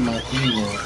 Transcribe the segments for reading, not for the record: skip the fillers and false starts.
to my thing yet.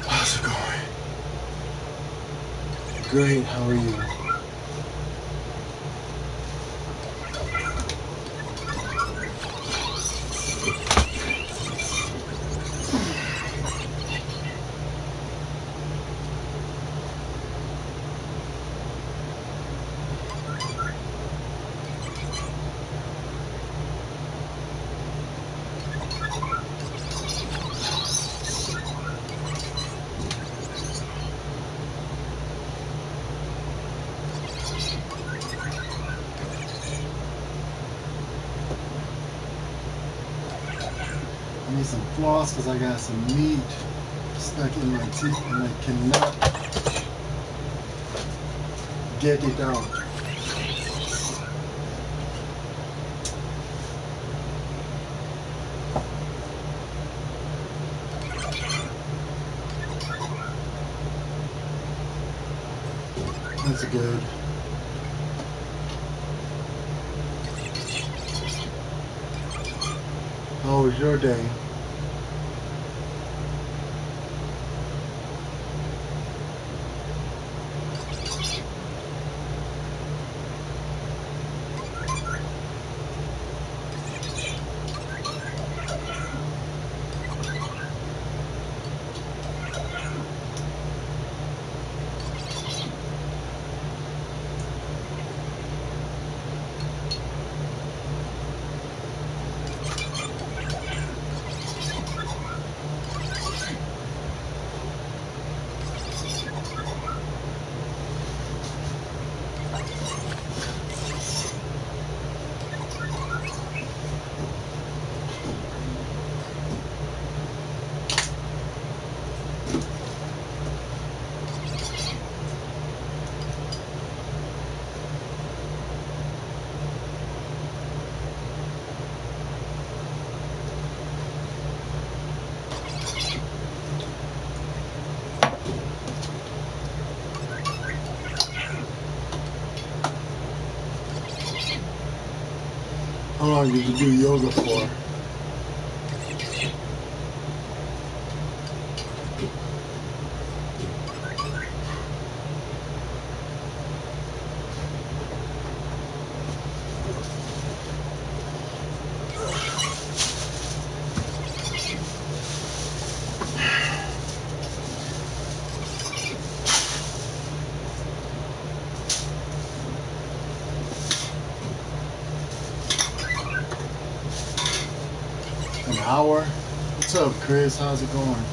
How's it going? Great, how are you? I need some floss because I got some meat stuck in my teeth and I cannot get it out. That's good. How was your day? How long did you do yoga for? An hour? What's up, Chris? How's it going?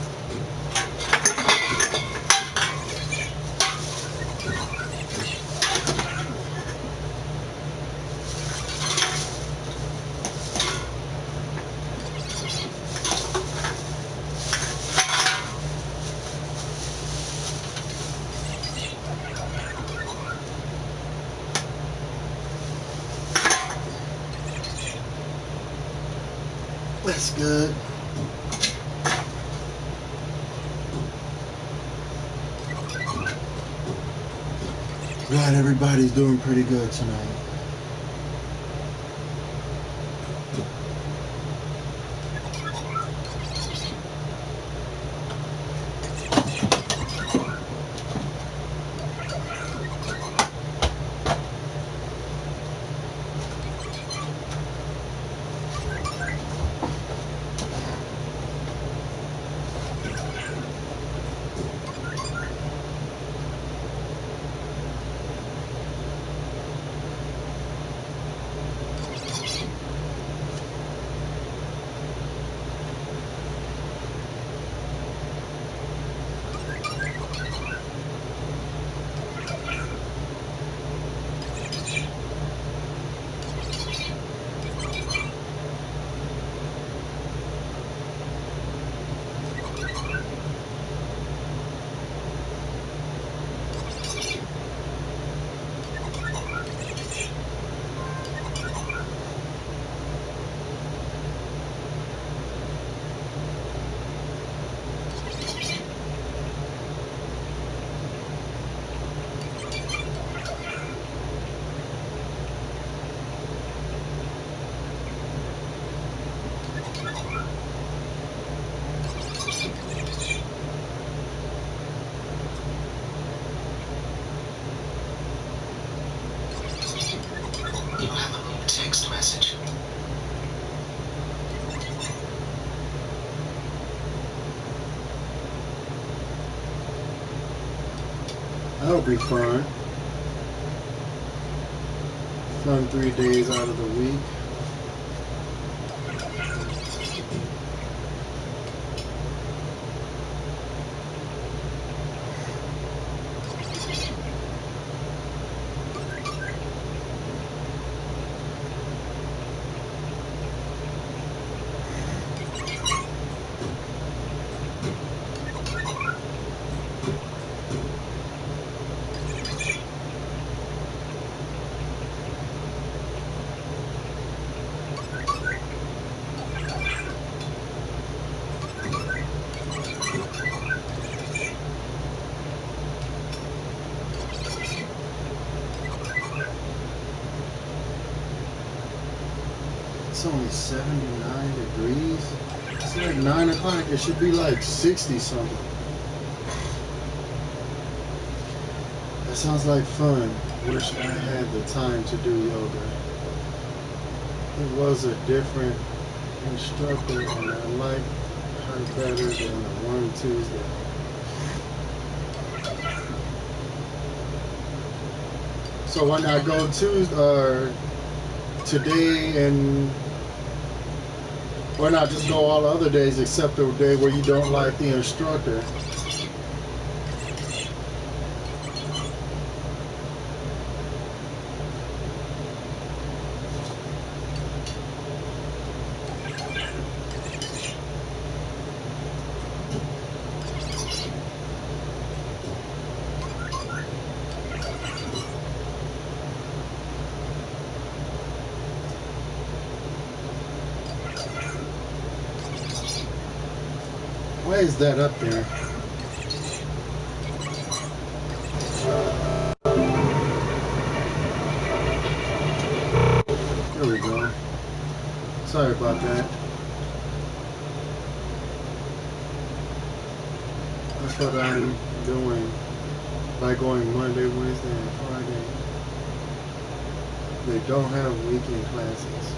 That's good. Glad everybody's doing pretty good tonight. You have a new text message. That'll be fun. Fun 3 days out of the week. It's only 79 degrees. It's like 9 o'clock. It should be like 60 something. That sounds like fun. Wish I had the time to do yoga. It was a different instructor and I like her better than the one Tuesday. So when I go today and why not just go all the other days except the day where you don't like the instructor? Why is that up there? There we go. Sorry about that. That's what I'm doing by going Monday, Wednesday, and Friday. They don't have weekend classes.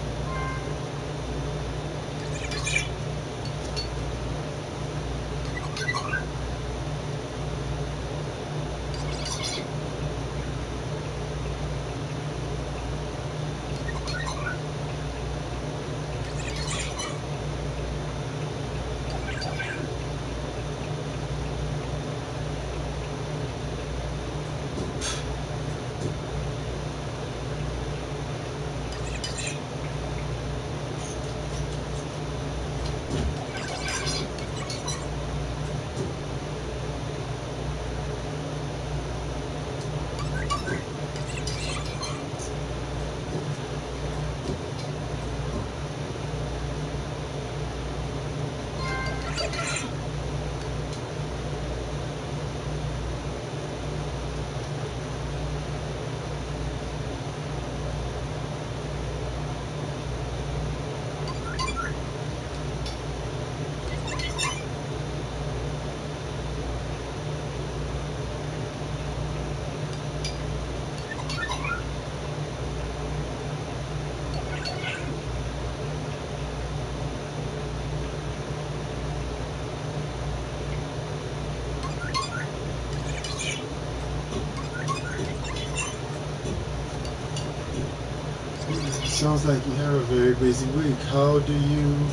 Sounds like you have a very busy week. How do you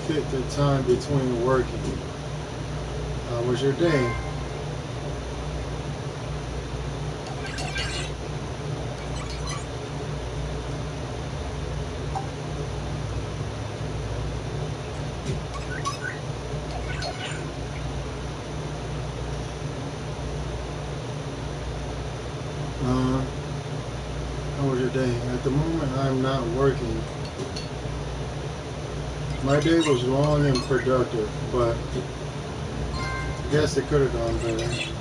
fit the time between working? How was your day? Uh, how was your day? At the moment, I'm not working. My day was long and productive, but I guess it could have gone better.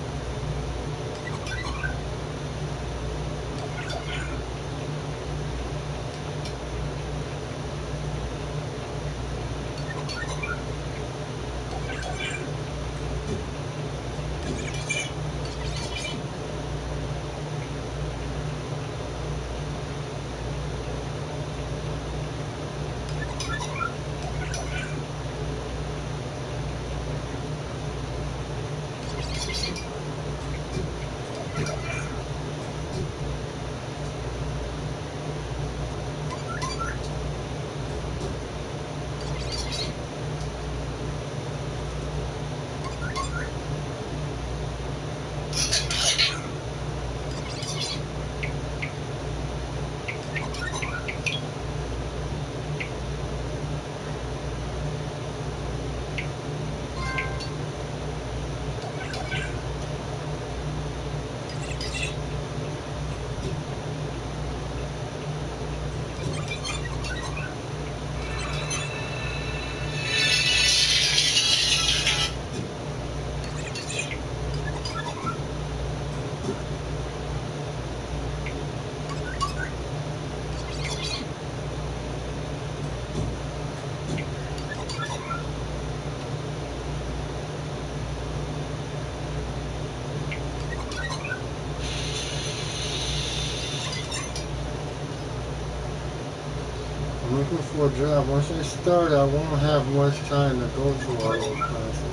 I'm looking for a job. Once I start, I won't have much time to go through all those classes.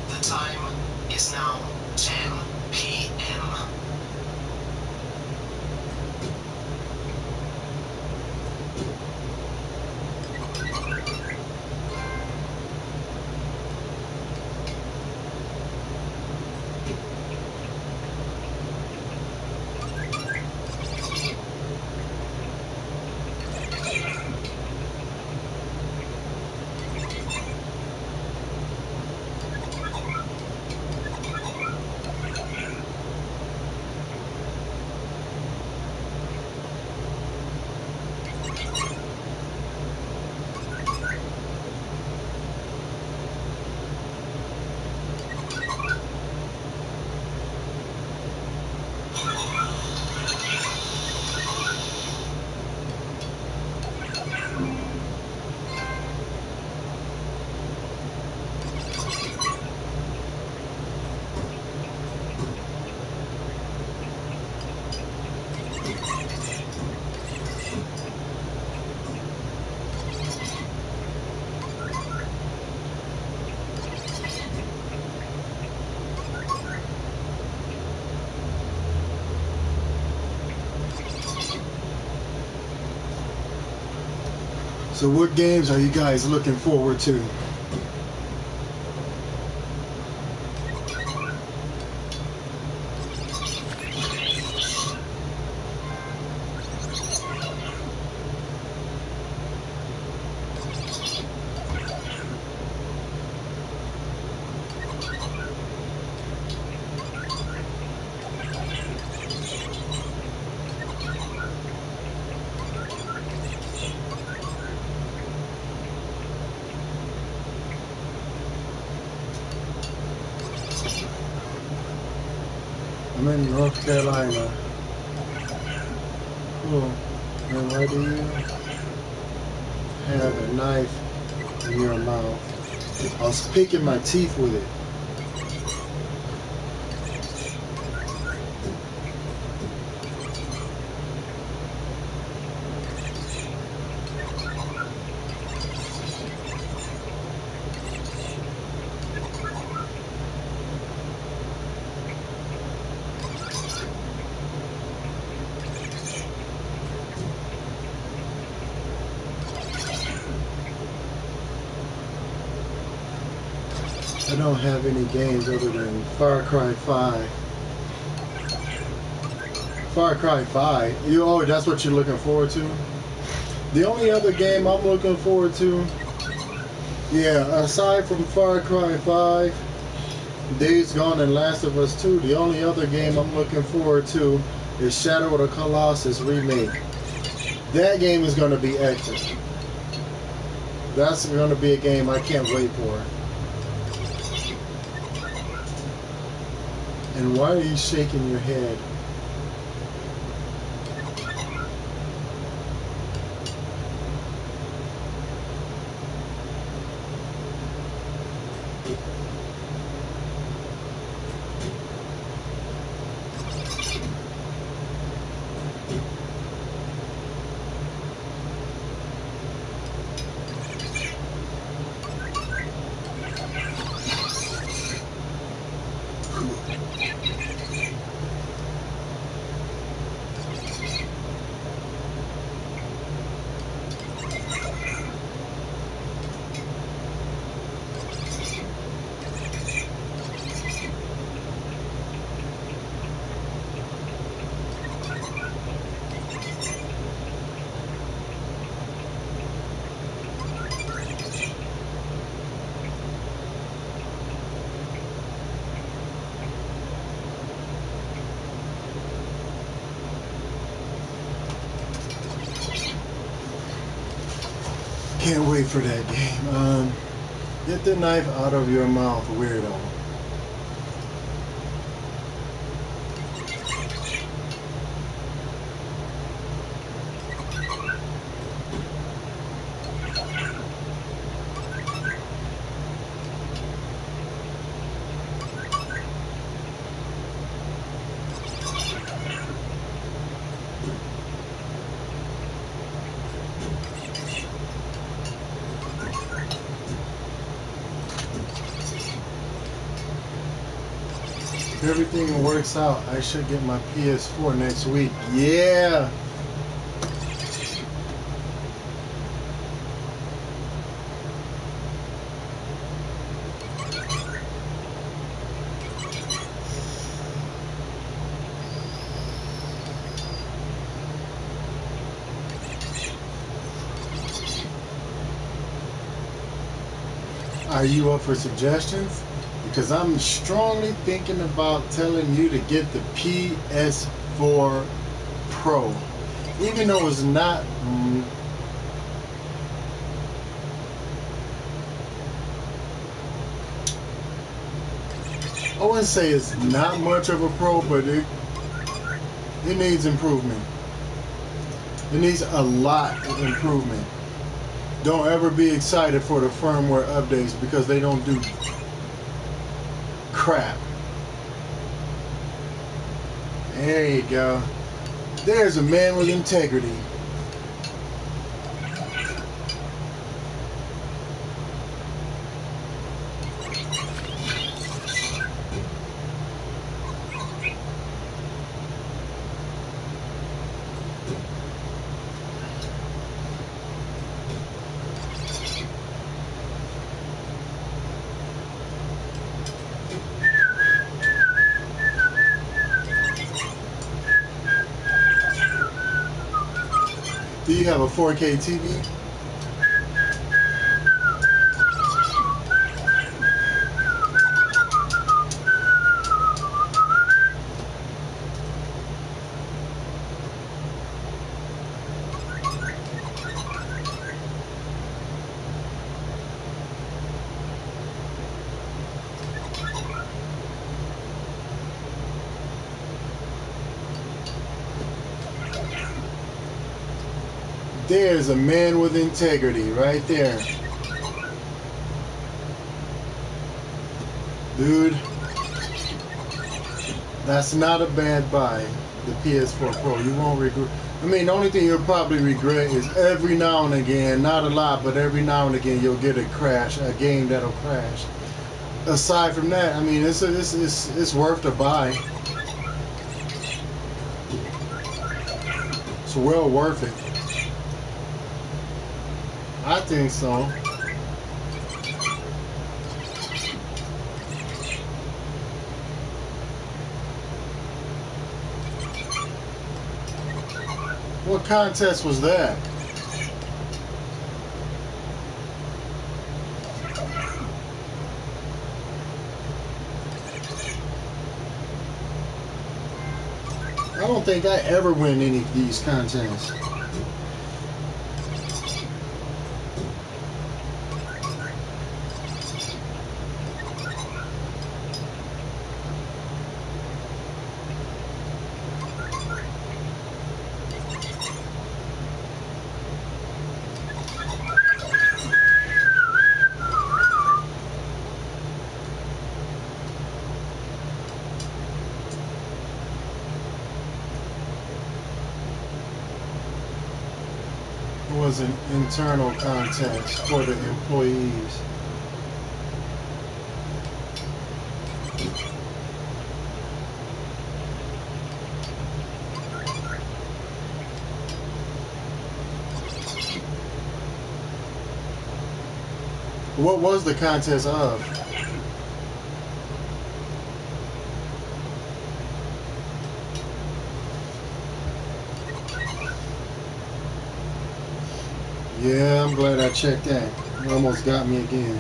The time is now 10 p.m. So what games are you guys looking forward to? I'm in North Carolina. Cool. And where do you? have a knife in your mouth. I was picking my teeth with it. I don't have any games other than Far Cry 5. Far Cry 5. Oh, that's what you're looking forward to? The only other game I'm looking forward to, yeah, aside from Far Cry 5, Days Gone and Last of Us 2, the only other game I'm looking forward to is Shadow of the Colossus remake. That game is going to be excellent. That's going to be a game I can't wait for. And why are you shaking your head? Can't wait for that game. Get the knife out of your mouth, weirdo. If everything works out, I should get my PS4 next week. Yeah! Are you up for suggestions? Because I'm strongly thinking about telling you to get the PS4 Pro. Even though it's not... I wouldn't say it's not much of a pro, but it needs improvement. It needs a lot of improvement. Don't ever be excited for the firmware updates because they don't do crap. There you go. There's a man with integrity. Do you have a 4K TV? There's a man with integrity right there. Dude, that's not a bad buy, the PS4 Pro. You won't regret. I mean, the only thing you'll probably regret is every now and again, not a lot, but every now and again you'll get a crash, a game that'll crash. Aside from that, I mean, it's worth the buy. It's well worth it. I think so. What contest was that? I don't think I ever win any of these contests. It was an internal contest for the employees. What was the contest of? Yeah, I'm glad I checked that. It almost got me again.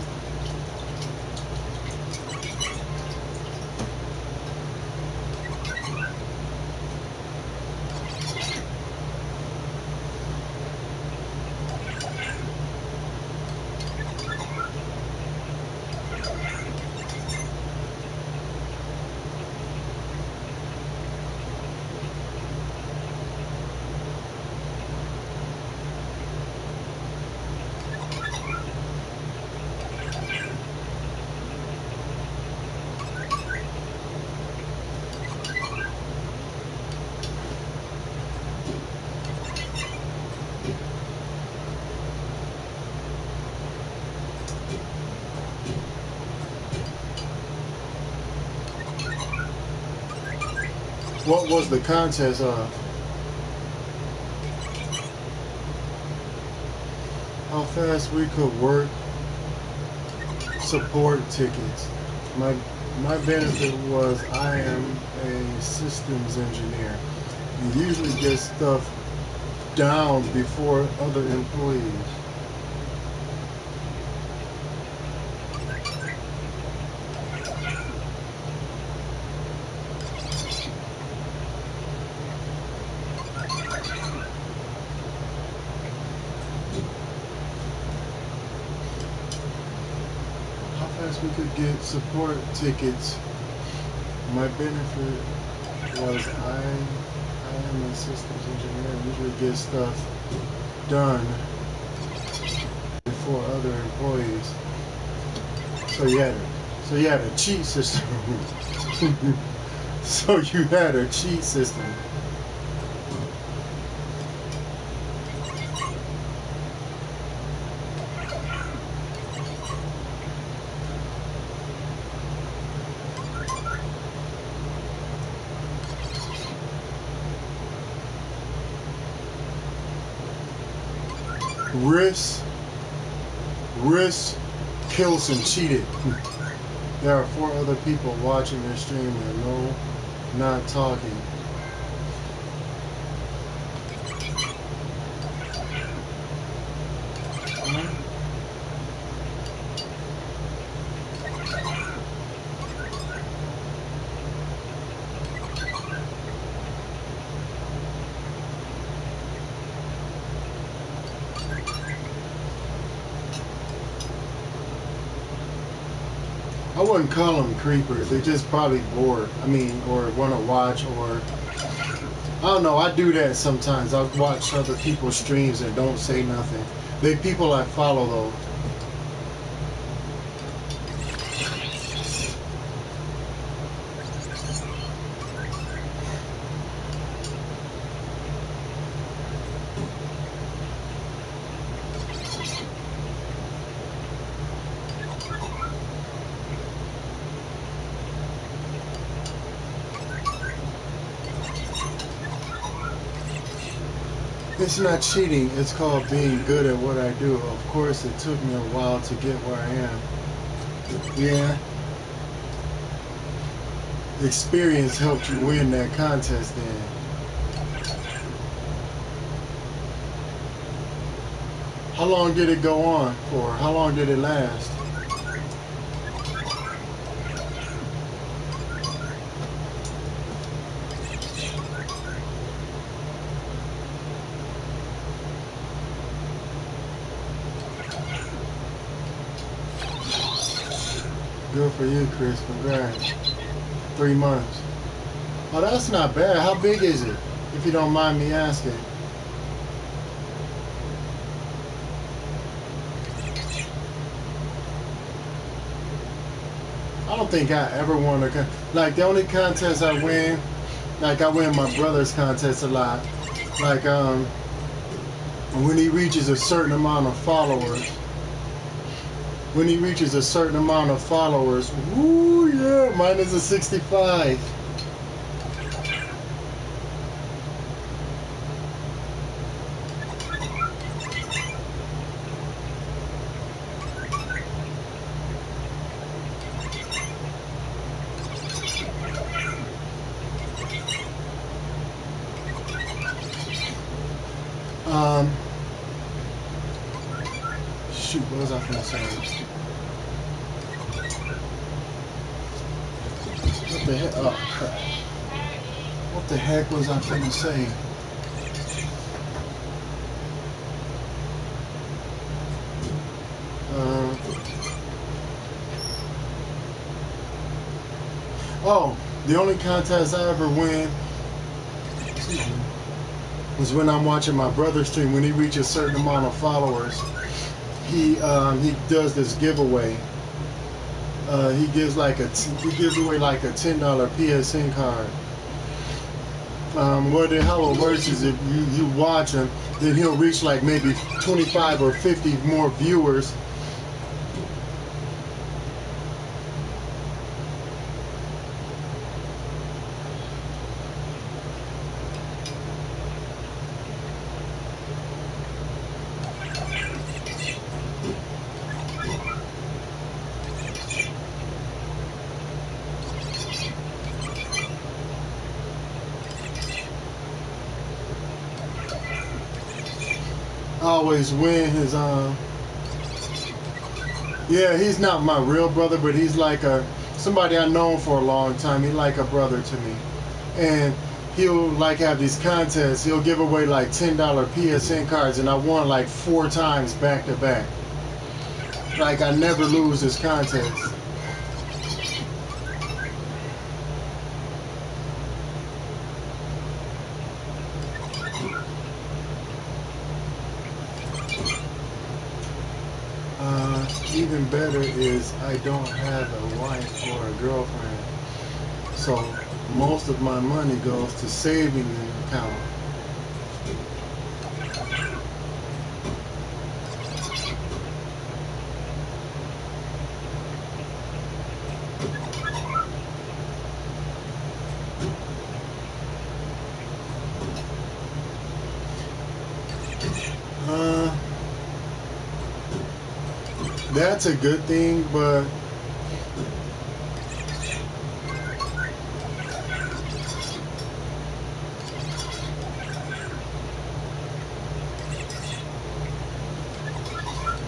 What was the contest of? How fast we could work support tickets. My benefit was I am a systems engineer. You usually get stuff down before other employees. We could get support tickets. My benefit was I am a systems engineer. Usually get stuff done for other employees. So you had a cheat system. So you had a cheat system. Riss Pilson cheated. There are 4 other people watching their stream and no, not talking. I wouldn't call them creepers. They're just probably bored. I mean, or want to watch, or I don't know. I do that sometimes. I watch other people's streams and don't say nothing. They people I follow though. It's not cheating. It's called being good at what I do. Of course, it took me a while to get where I am. Yeah. Experience helped you win that contest then. How long did it go on for? How long did it last? Good for you, Chris. Congrats. 3 months. Oh, that's not bad. How big is it? If you don't mind me asking. I don't think I ever won a like the only contest I win, like I win my brother's contest a lot. Like when he reaches a certain amount of followers. When he reaches a certain amount of followers, woo yeah, mine is a 65. Um, shoot, what was I gonna say? What the heck? Oh crap! What the heck was I gonna say? Oh, the only contest I ever win was when I'm watching my brother stream. When he reaches a certain amount of followers, he does this giveaway. He gives away like a $10 PSN card. How it works is if you watch him, then he'll reach like maybe 25 or 50 more viewers. I always win his yeah, he's not my real brother, but he's like somebody I've known for a long time. He's like a brother to me. And he'll like have these contests. He'll give away like $10 PSN cards, and I won like 4 times back to back. Like I never lose this contest. Even better is I don't have a wife or a girlfriend, so most of my money goes to saving an account. That's a good thing, but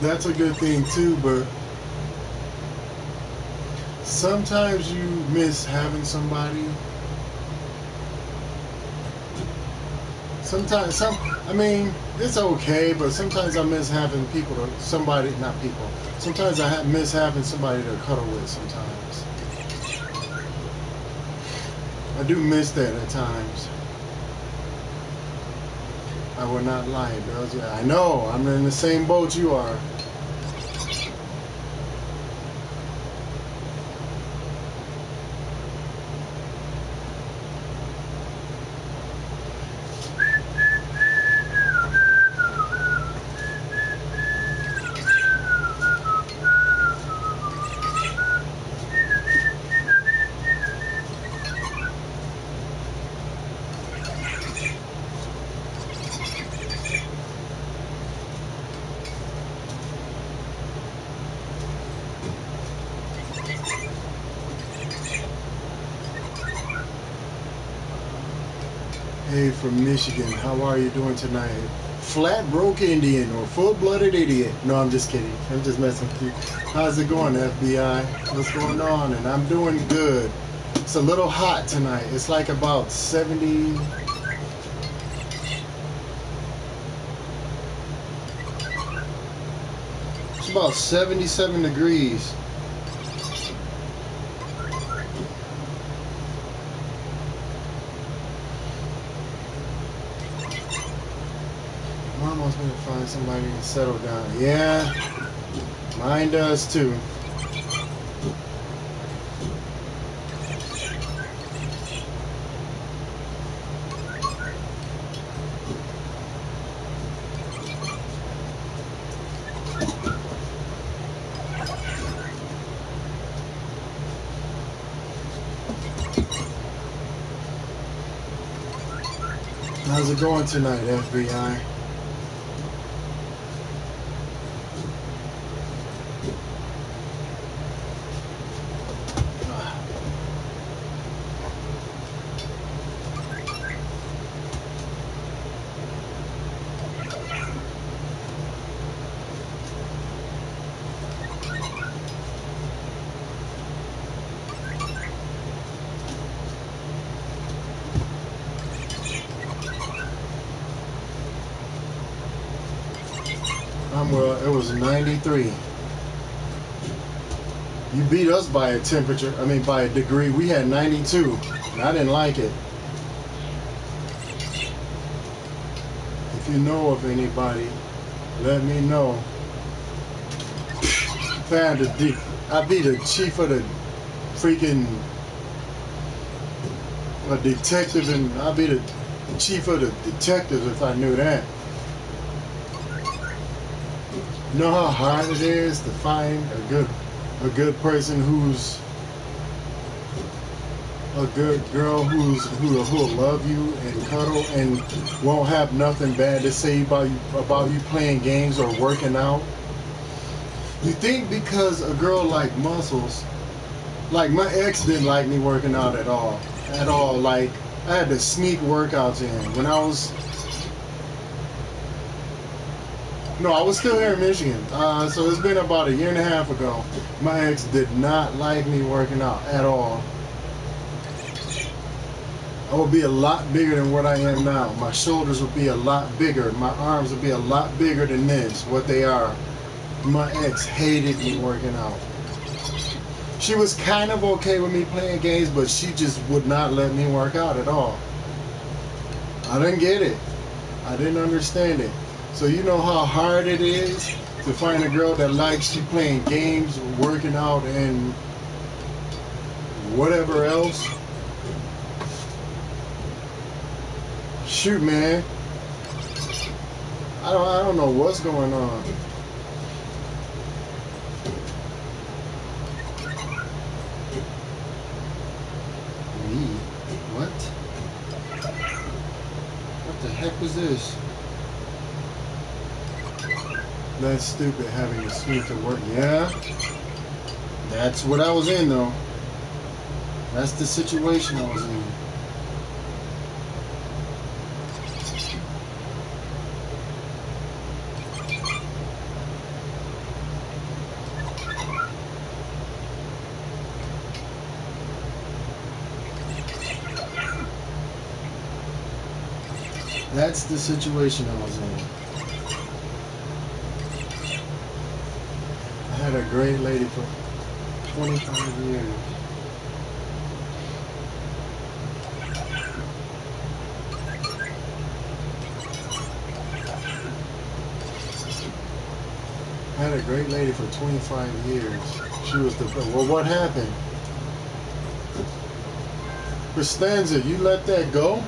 that's a good thing too, but sometimes you miss having somebody. Sometimes, I mean, it's okay, but sometimes I miss having not people. Sometimes I miss having somebody to cuddle with sometimes. I do miss that at times. I would not lie, girls. Yeah, I know. I'm in the same boat you are. Hey, from Michigan. How are you doing tonight? Flat broke Indian or full-blooded idiot? No, I'm just kidding. I'm just messing with you. How's it going, FBI? What's going on? And I'm doing good. It's a little hot tonight. It's like about 70. It's about 77 degrees. Mom wants me to find somebody to settle down. Yeah, mine does too. How's it going tonight, FBI? Well, it was 93. You beat us by a temperature, by a degree. We had 92, and I didn't like it. If you know of anybody, let me know. I be the chief of the freaking a detective, and I'd be the chief of the detectives if I knew that. You know how hard it is to find a good person who's a good girl who'll love you and cuddle and won't have nothing bad to say about you playing games or working out. You think because a girl like muscles, like my ex didn't like me working out at all. Like I had to sneak workouts in when I was. No, I was still here in Michigan. So it's been about a year and a half ago. My ex did not like me working out at all. I would be a lot bigger than what I am now. My shoulders would be a lot bigger. My arms would be a lot bigger than this, what they are. My ex hated me working out. She was kind of okay with me playing games, but she just would not let me work out at all. I didn't get it. I didn't understand it. So you know how hard it is to find a girl that likes you playing games, working out, and whatever else? Shoot, man. I don't know what's going on. Me? What? What the heck was this? That's stupid having to sneak to work. Yeah. That's what I was in though. That's the situation I was in. That's the situation I was in. I had a great lady for 25 years. Had a great lady for 25 years. She was the well. What happened? Costanza, you let that go?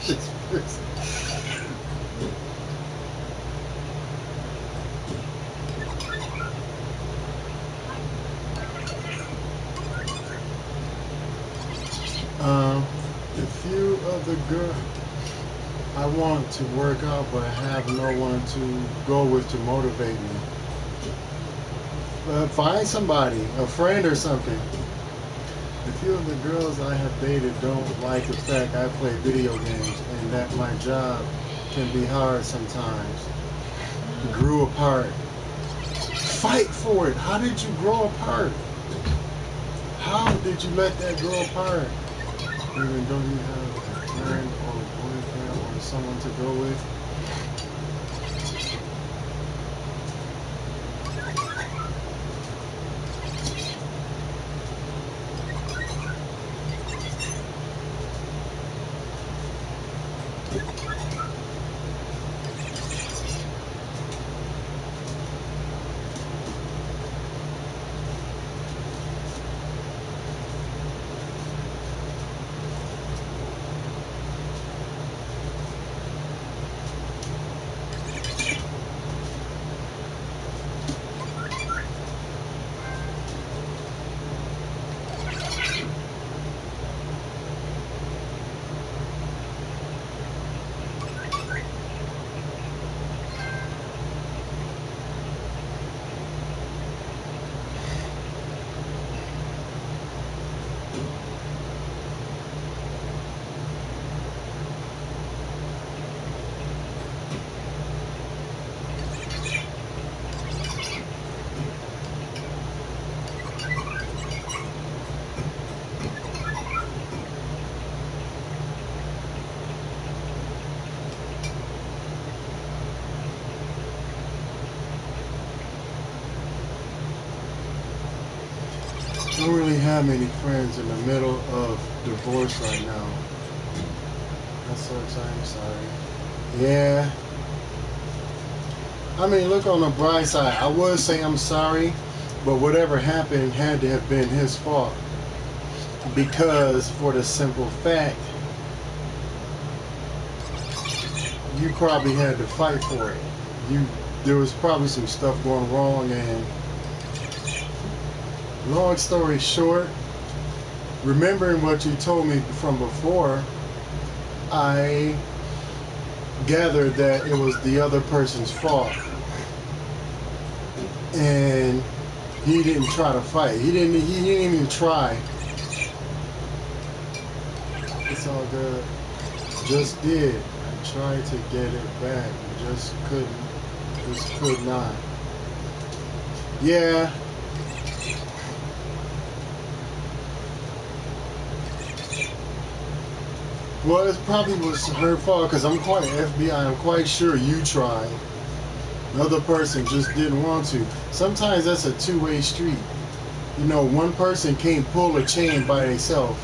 She's pissed. A few of the girl I want to work out, but I have no one to go with to motivate me. Find somebody, a friend or something. A few of the girls I have dated don't like the fact I play video games and that my job can be hard sometimes. Grew apart. Fight for it. How did you grow apart? How did you let that grow apart? Even though you have a friend or a boyfriend or someone to go with? I don't really have many friends in the middle of divorce right now. That sucks. I'm sorry. Yeah. I mean, look on the bright side. I would say I'm sorry, but whatever happened had to have been his fault. Because for the simple fact, you probably had to fight for it. There was probably some stuff going wrong, and long story short, remembering what you told me from before, I gathered that it was the other person's fault, and he didn't try to fight. He didn't even try. It's all good. Just did. I tried to get it back. Just couldn't. Just could not. Yeah. Well, it probably was her fault because I'm quite FBI. I'm quite sure you tried. The other person just didn't want to. Sometimes that's a two-way street. You know, one person can't pull a chain by themselves.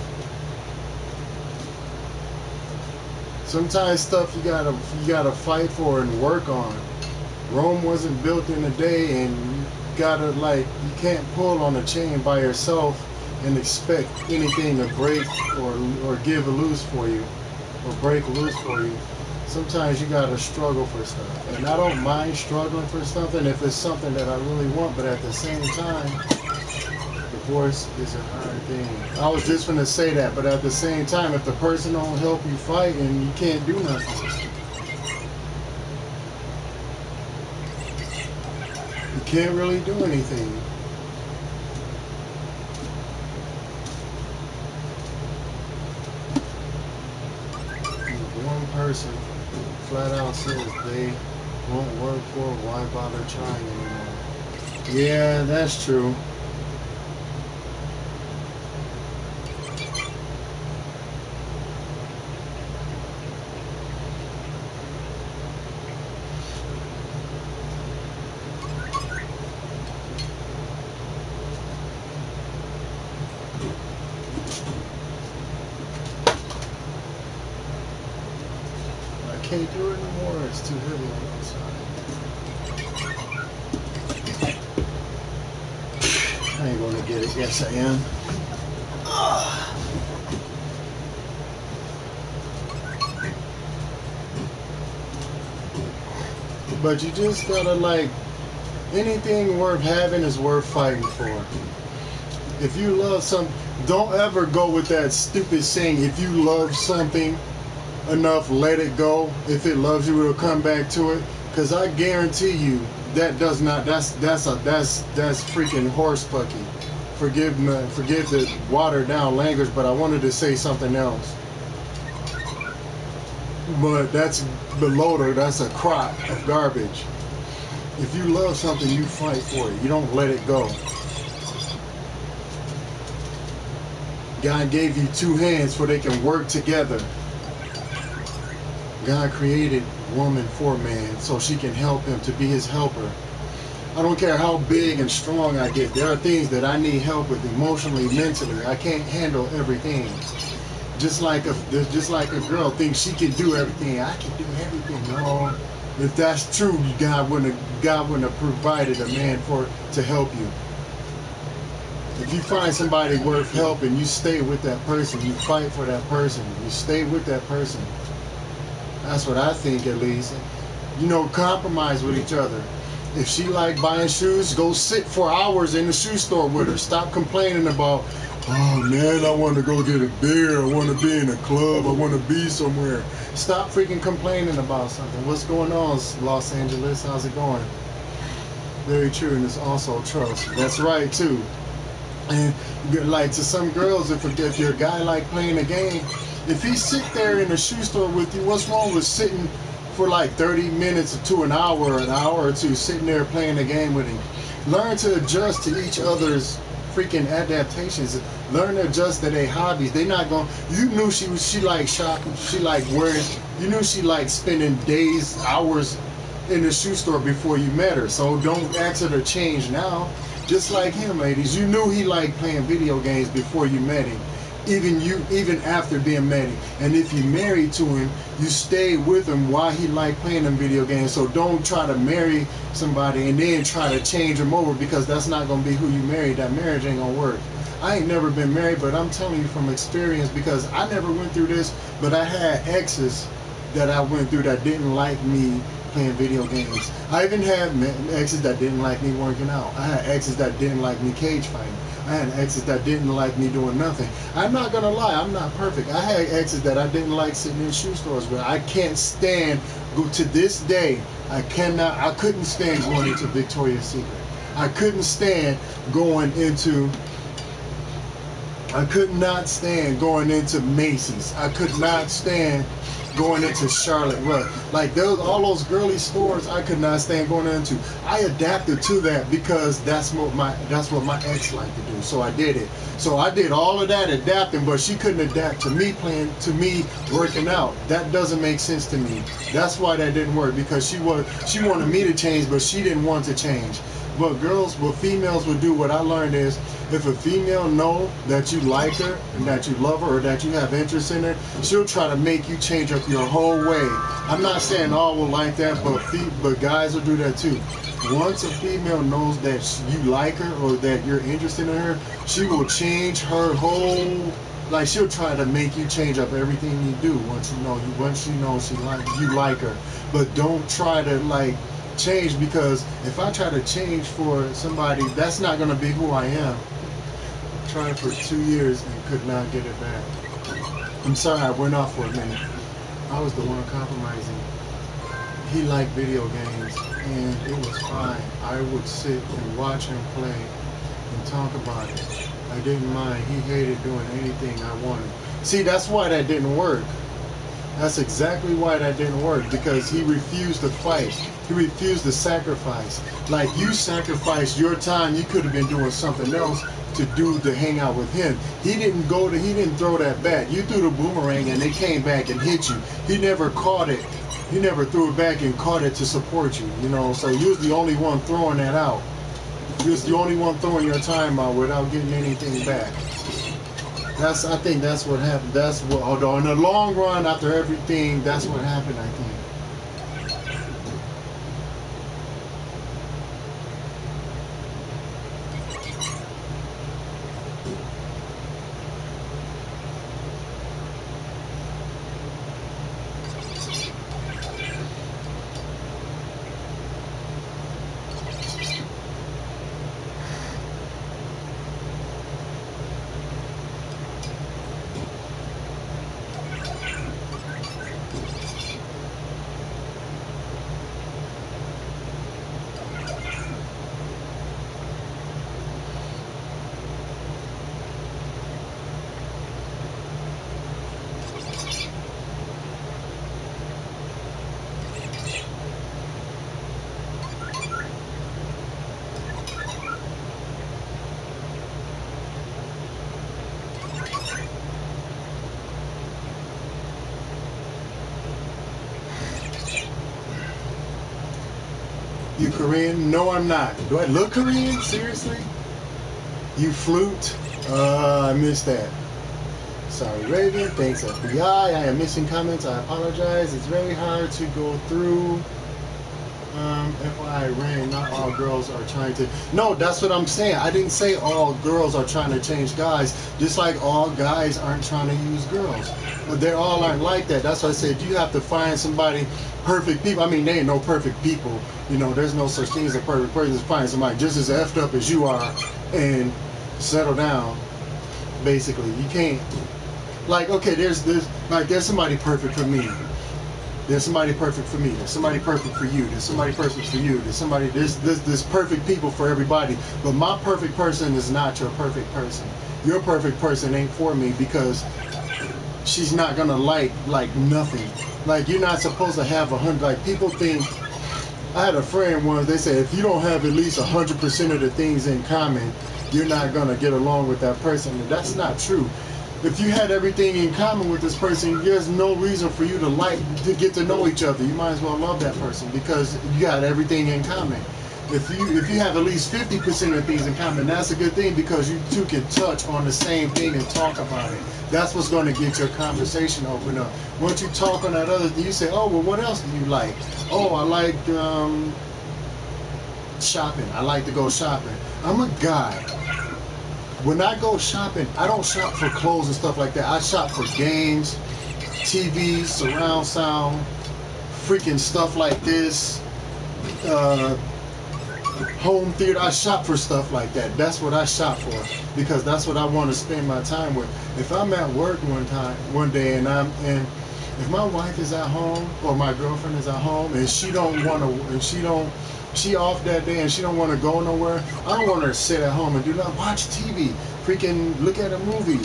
Sometimes stuff you gotta fight for and work on. Rome wasn't built in a day, and you you can't pull on a chain by yourself and expect anything to break or give loose for you or break loose for you. Sometimes you gotta struggle for stuff, and I don't mind struggling for something if it's something that I really want. But at the same time, divorce is a hard thing. I was just gonna say that, but at the same time, if the person don't help you fight, and you can't do nothing. You can't really do anything. If one person flat out says they won't work for, why bother trying anymore? Yeah, that's true. I can't do it anymore. It's too heavy on the outside. I ain't gonna get it. Yes, I am. But you just gotta like anything worth having is worth fighting for. If you love something, don't ever go with that stupid saying. If you love something enough, let it go. If it loves you, it'll come back to it. Cause I guarantee you that does not. That's freaking horse fucking. Forgive the watered down language, but I wanted to say something else. But that's below her. That's a crock of garbage. If you love something, you fight for it. You don't let it go. God gave you two hands so they can work together. God created woman for man so she can help him, to be his helper. I don't care how big and strong I get. There are things that I need help with emotionally, mentally. I can't handle everything. Just like a girl thinks she can do everything. I can do everything. No, if that's true, God wouldn't have provided a man to help you. If you find somebody worth helping, you stay with that person. You fight for that person. You stay with that person. That's what I think, at least. You know, compromise with each other. If she like buying shoes, go sit for hours in the shoe store with her. Stop complaining about, oh man, I want to go get a beer. I want to be in a club. I want to be somewhere. Stop freaking complaining about something. What's going on, Los Angeles? How's it going? Very true, and it's also trust. That's right, too. And like to some girls, if your guy like playing a game, if he sit there in the shoe store with you, what's wrong with sitting for like 30 minutes to an hour or two, sitting there playing a game with him? Learn to adjust to each other's freaking adaptations. Learn to adjust to their hobbies. They not going. You knew she liked shopping. She liked wearing. You knew she liked spending days, hours in the shoe store before you met her. So don't ask her to change now. Just like him, ladies. You knew he liked playing video games before you met him. Even after being married. And if you married to him, you stay with him while he liked playing them video games. So don't try to marry somebody and then try to change him over, because that's not going to be who you married. That marriage ain't going to work. I ain't never been married, but I'm telling you from experience, because I never went through this, but I had exes that I went through that didn't like me playing video games. I even had exes that didn't like me working out. I had exes that didn't like me cage fighting. I had exes that didn't like me doing nothing. I'm not gonna lie, I'm not perfect. I had exes that I didn't like sitting in shoe stores with. I can't stand, to this day, I couldn't stand going into Victoria's Secret. I couldn't stand going into I could not stand going into Macy's. I could not stand going into Charlotte Russe. Like all those girly stores, I could not stand going into. I adapted to that because that's what my ex liked to do. So I did it. So I did all of that adapting, but she couldn't adapt to me working out. That doesn't make sense to me. That's why that didn't work, because she wanted me to change, but she didn't want to change. But females will do, what I learned is, if a female know that you like her and that you love her or that you have interest in her, she'll try to make you change up your whole way. I'm not saying all will like that, but guys will do that too. Once a female knows that you like her or that you're interested in her, she will change her whole, like she'll try to make you change up everything you do once she knows you like her. But don't try to like change, because if I try to change for somebody, that's not going to be who I am. I tried for 2 years and could not get it back. I'm sorry, I went off for a minute. I was the one compromising. He liked video games and it was fine. I would sit and watch him play and talk about it. I didn't mind. He hated doing anything I wanted. See, that's why that didn't work. That's exactly why that didn't work, because he refused to fight. He refused to sacrifice. Like, you sacrificed your time. You could have been doing something else to hang out with him. He didn't throw that back. You threw the boomerang and it came back and hit you. He never caught it. He never threw it back and caught it to support you. You know, so you was the only one throwing that out. You was the only one throwing your time out without getting anything back. I think that's what happened. That's what, although in the long run, after everything, that's what happened, I think. You Korean? No, I'm not. Do I look Korean? Seriously? You flute? I missed that. Sorry, Raven. Thanks, FBI. I am missing comments. I apologize. It's very hard to go through. FYI, Rayne, not all girls are trying to... No, that's what I'm saying. I didn't say all girls are trying to change guys, just like all guys aren't trying to use girls. But they all aren't like that. That's why I said you have to find somebody, perfect people. I mean, there ain't no perfect people. You know, there's no such thing as a perfect person. Just find somebody just as effed up as you are and settle down, basically. You can't... Like, okay, there's somebody perfect for me. There's somebody perfect for me. There's somebody perfect for you. There's somebody perfect for you. There's perfect people for everybody. But my perfect person is not your perfect person. Your perfect person ain't for me because she's not gonna like nothing. Like, you're not supposed to have 100. Like, people think. I had a friend once. They said if you don't have at least 100% of the things in common, you're not gonna get along with that person. And that's not true. If you had everything in common with this person, there's no reason for you to get to know each other. You might as well love that person because you got everything in common. If you have at least 50% of things in common, that's a good thing because you two can touch on the same thing and talk about it. That's what's going to get your conversation open up. Once you talk on that other thing, you say, oh, well, what else do you like? Oh, I like shopping. I like to go shopping. I'm a guy. When I go shopping, I don't shop for clothes and stuff like that. I shop for games, TVs, surround sound, freaking stuff like this, home theater. I shop for stuff like that. That's what I shop for because that's what I want to spend my time with. If I'm at work one day, and if my wife is at home or my girlfriend is at home and she off that day and she don't want to go nowhere, I don't want her to sit at home and do nothing. Watch TV, freaking look at a movie.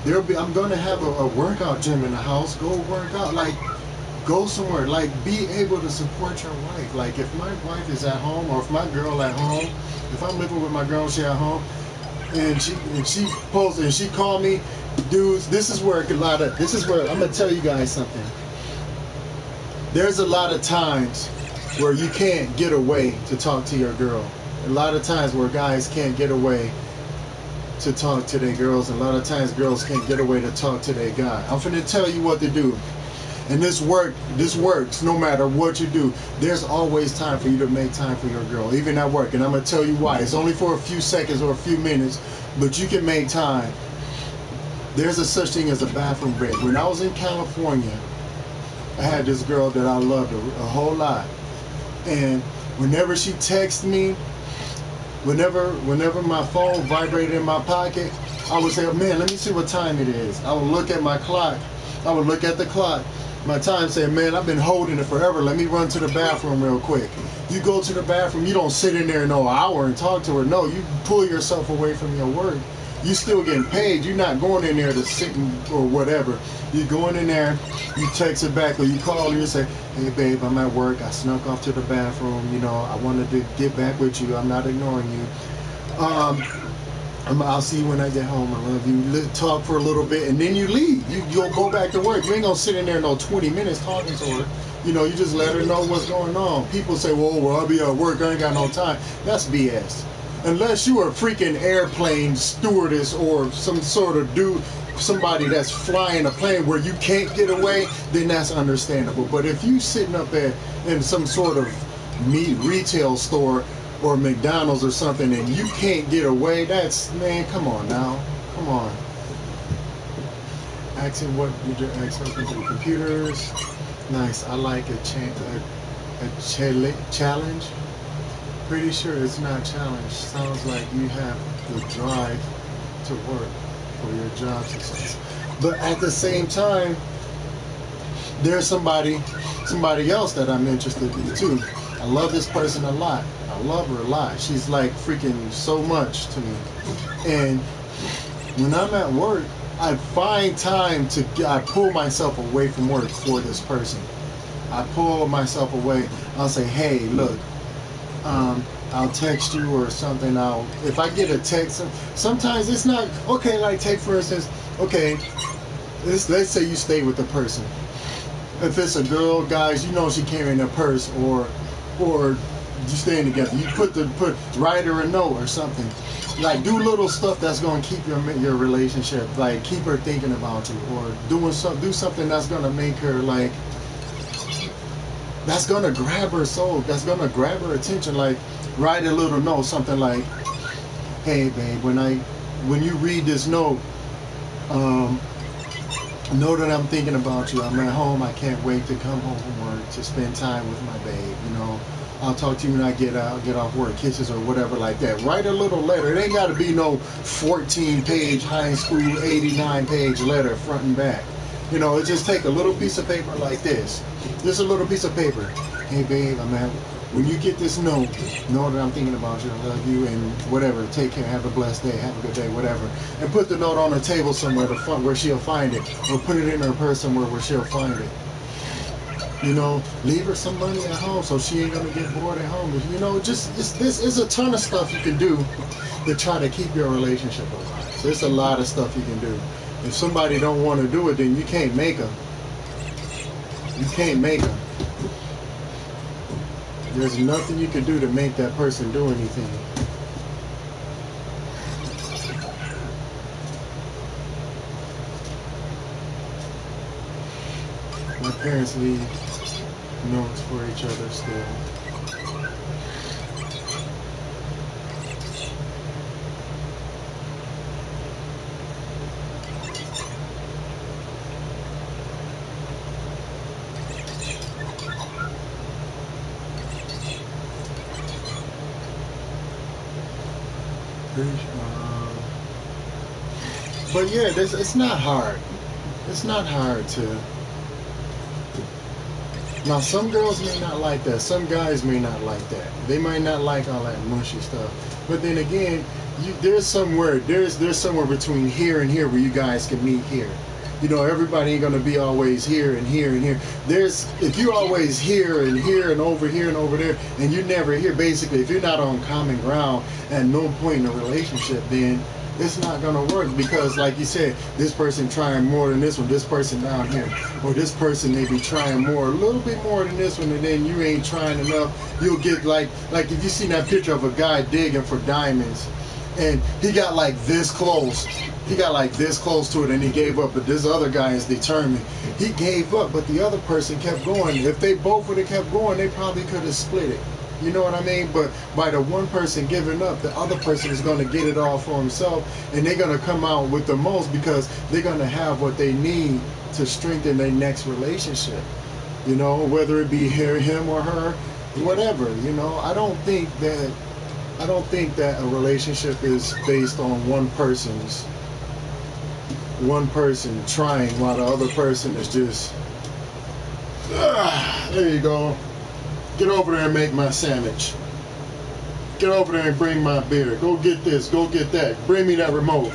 I'm gonna have a workout gym in the house. Go work out. Like, go somewhere. Like, be able to support your wife. Like, if my wife is at home or if my girl at home, if I'm living with my girl, she at home, and she called me, dudes. This is where I'm gonna tell you guys something. There's a lot of times where you can't get away to talk to your girl. A lot of times where guys can't get away to talk to their girls. A lot of times girls can't get away to talk to their guy. I'm finna tell you what to do. And this works no matter what you do. There's always time for you to make time for your girl, even at work. And I'm gonna tell you why. It's only for a few seconds or a few minutes, but you can make time. There's a such thing as a bathroom break. When I was in California, I had this girl that I loved a whole lot. And whenever she texted me, whenever my phone vibrated in my pocket, I would say, oh, man, let me see what time it is. I would look at my clock. I would look at the clock. My time said, man, I've been holding it forever. Let me run to the bathroom real quick. You go to the bathroom, you don't sit in there no hour and talk to her. No, you pull yourself away from your work. you still getting paid. You're not going in there to sit or whatever. You're going in there, you text it back, or you call and you say, hey babe, I'm at work, I snuck off to the bathroom, you know, I wanted to get back with you, I'm not ignoring you. I'll see you when I get home. I love you. Talk for a little bit, and then you leave. You'll go back to work. You ain't gonna sit in there no 20 minutes talking to her. You know, you just let her know what's going on. People say, well, I'll be at work. I ain't got no time. That's BS. Unless you are a freaking airplane stewardess or some sort of dude, somebody that's flying a plane where you can't get away, then that's understandable. But if you sitting up in some sort of meat retail store or McDonald's or something and you can't get away, that's, man, come on now. Come on. Asking what did your ex-husband do? Computers. Nice. I like a challenge. Pretty sure it's not challenge. Sounds like you have the drive to work for your job success. But at the same time, there's somebody else that I'm interested in too. I love this person a lot. I love her a lot. She's like freaking so much to me. And when I'm at work, I find time I pull myself away from work for this person. I pull myself away. I'll say, hey, look, I'll text you or something. If I get a text, sometimes it's not, okay, like take for instance, okay, let's say you stay with the person. If it's a girl, guys, you know she carrying a purse or you staying together. You write her a note or something. Like do little stuff that's gonna keep your relationship, like keep her thinking about you, or do something that's gonna make her like, that's gonna grab her soul, that's gonna grab her attention. Like write a little note, something like, hey babe, when you read this note, know that I'm thinking about you. I'm at home. I can't wait to come home from work to spend time with my babe. You know, I'll talk to you when I get off work, kisses or whatever like that. Write a little letter. It ain't got to be no 14-page high school 89-page letter front and back. You know, just take a little piece of paper like this. Just a little piece of paper. Hey babe, when you get this note, know that I'm thinking about you. I love you and whatever. Take care. Have a blessed day. Have a good day. Whatever. And put the note on the table somewhere where she'll find it, or put it in her purse somewhere where she'll find it. You know, leave her some money at home so she ain't gonna get bored at home. You know, this is a ton of stuff you can do to try to keep your relationship alive. There's a lot of stuff you can do. If somebody don't want to do it, then you can't make them. You can't make them. There's nothing you can do to make that person do anything. My parents leave notes for each other still. But yeah, it's not hard. It's not hard to. Now, some girls may not like that. Some guys may not like that. They might not like all that mushy stuff. But then again, there's somewhere between here and here where you guys can meet here. You know, everybody ain't gonna be always here and here and here. If you're always here and over here and over there, and you're never here, basically, if you're not on common ground at no point in a relationship, then it's not gonna work, because like you said, this person trying more than this one, this person down here, or this person may be trying a little bit more than this one, and then you ain't trying enough. You'll get like if you seen that picture of a guy digging for diamonds, and he got like this close. He got like this close to it and he gave up, but this other guy is determined. He gave up, but the other person kept going. If they both would have kept going, they probably could have split it. You know what I mean? But by the one person giving up, the other person is going to get it all for himself, and they're going to come out with the most, because they're going to have what they need to strengthen their next relationship. You know, whether it be him or her, whatever. You know, I don't think that a relationship is based on one person trying while the other person is just, there you go. Get over there and make my sandwich. Get over there and bring my beer. Go get this, go get that. Bring me that remote.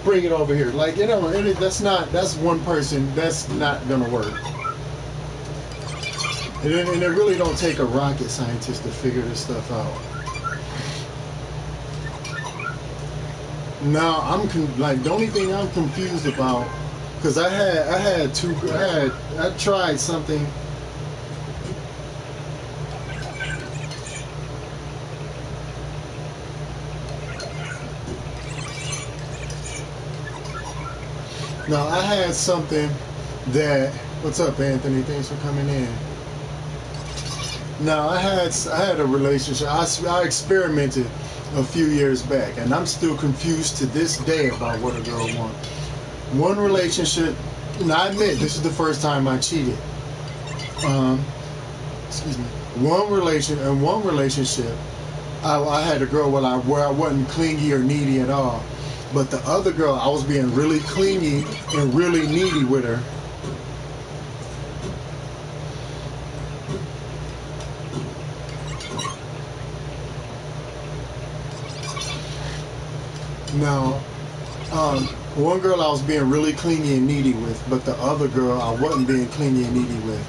bring it over here. Like, you know, that's one person. That's not gonna work. And it really don't take a rocket scientist to figure this stuff out. Now like the only thing I'm confused about, because I tried something. Now I had something that. What's up, Anthony? Thanks for coming in. Now I had a relationship. I experimented a few years back, and I'm still confused to this day about what a girl wants. One relationship, and I admit this is the first time I cheated. Excuse me. One relationship, I had a girl where I wasn't clingy or needy at all, but the other girl I was being really clingy and really needy with her. Now, one girl I was being really clingy and needy with, but the other girl I wasn't being clingy and needy with.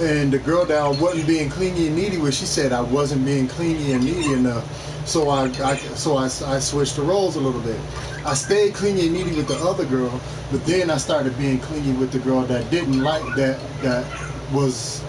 And the girl that I wasn't being clingy and needy with, she said I wasn't being clingy and needy enough. So I switched the roles a little bit. I stayed clingy and needy with the other girl, but then I started being clingy with the girl that didn't like that I was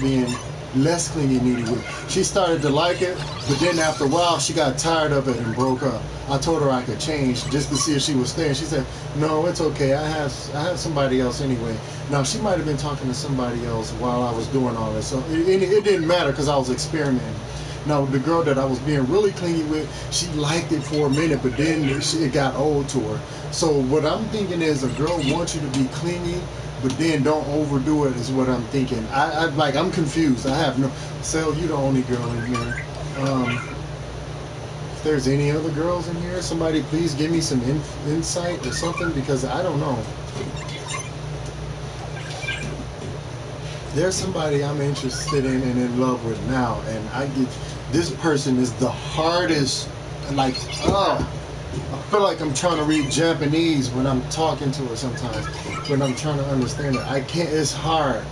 being less clingy and needy with. She started to like it, but then after a while she got tired of it and broke up. I told her I could change just to see if she would stay, and she said, "No, it's okay. I have somebody else anyway." Now she might have been talking to somebody else while I was doing all this, so it didn't matter because I was experimenting. Now the girl that I was being really clingy with, she liked it for a minute, but then it got old to her. So what I'm thinking is a girl wants you to be clingy, but then don't overdo it is what I'm thinking. I'm confused. I have no. Sel, you the only girl in here. If there's any other girls in here, somebody please give me some insight or something, because I don't know. There's somebody I'm interested in and in love with now, and this person is the hardest. Like, I feel like I'm trying to read Japanese when I'm talking to her sometimes. When I'm trying to understand her, I can't. It's hard.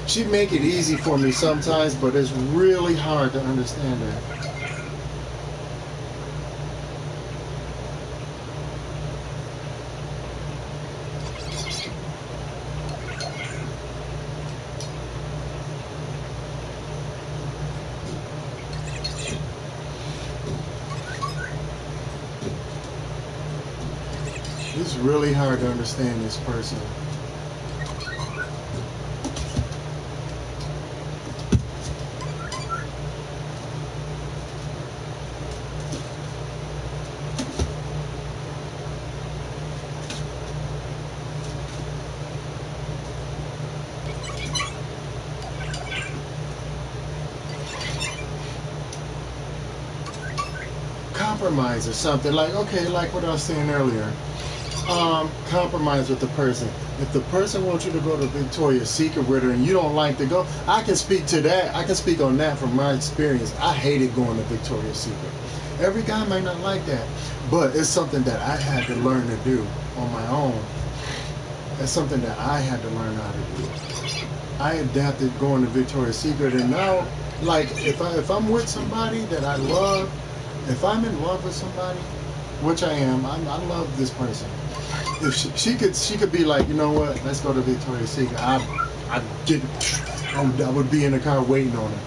She make it easy for me sometimes, but it's really hard to understand her. It's really hard to understand this person. Compromise or something. Like, okay, like what I was saying earlier. Compromise with the person. If the person wants you to go to Victoria's Secret with her and you don't like to go, I can speak to that. I can speak on that from my experience. I hated going to Victoria's Secret. Every guy might not like that, but it's something that I had to learn to do on my own. It's something that I had to learn how to do. I adapted going to Victoria's Secret, and now, like, if I'm with somebody that I love, if I'm in love with somebody, which I am, I love this person. If she could be like, you know what, let's go to Victoria's Secret. I would be in the car waiting on her.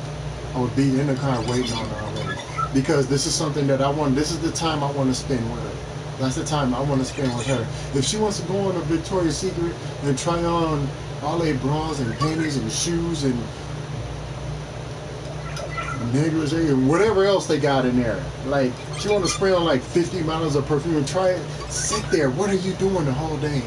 I would be in the car waiting on her already, because this is something that I want. This is the time I want to spend with her. That's the time I want to spend with her. If she wants to go on to Victoria's Secret and try on all their bras and panties and shoes and negligee and whatever else they got in there, like, she want to spray on like 50 bottles of perfume and try it, sit there. What are you doing the whole day?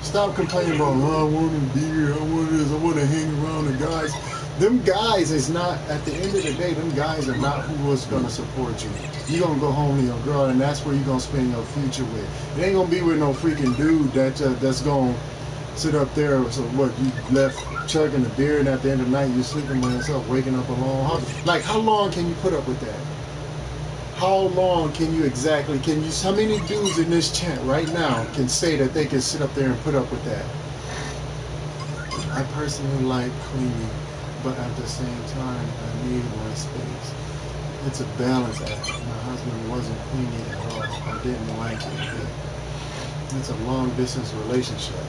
Stop complaining about, oh, I want to be here, I want this, I want to hang around the guys. Them guys is not, at the end of the day, them guys are not who was going to support you. You're going to go home to your girl, and that's where you're going to spend your future with. It ain't going to be with no freaking dude that's going to sit up there. So what, you left chugging a beer, and at the end of the night you're sleeping by yourself, waking up alone? How long can you put up with that? How long can you exactly, how many dudes in this chat right now can say that they can sit up there and put up with that? I personally like cleaning, but at the same time, I need my space. It's a balance act. My husband wasn't clingy at all. I didn't like it. It's a long distance relationship.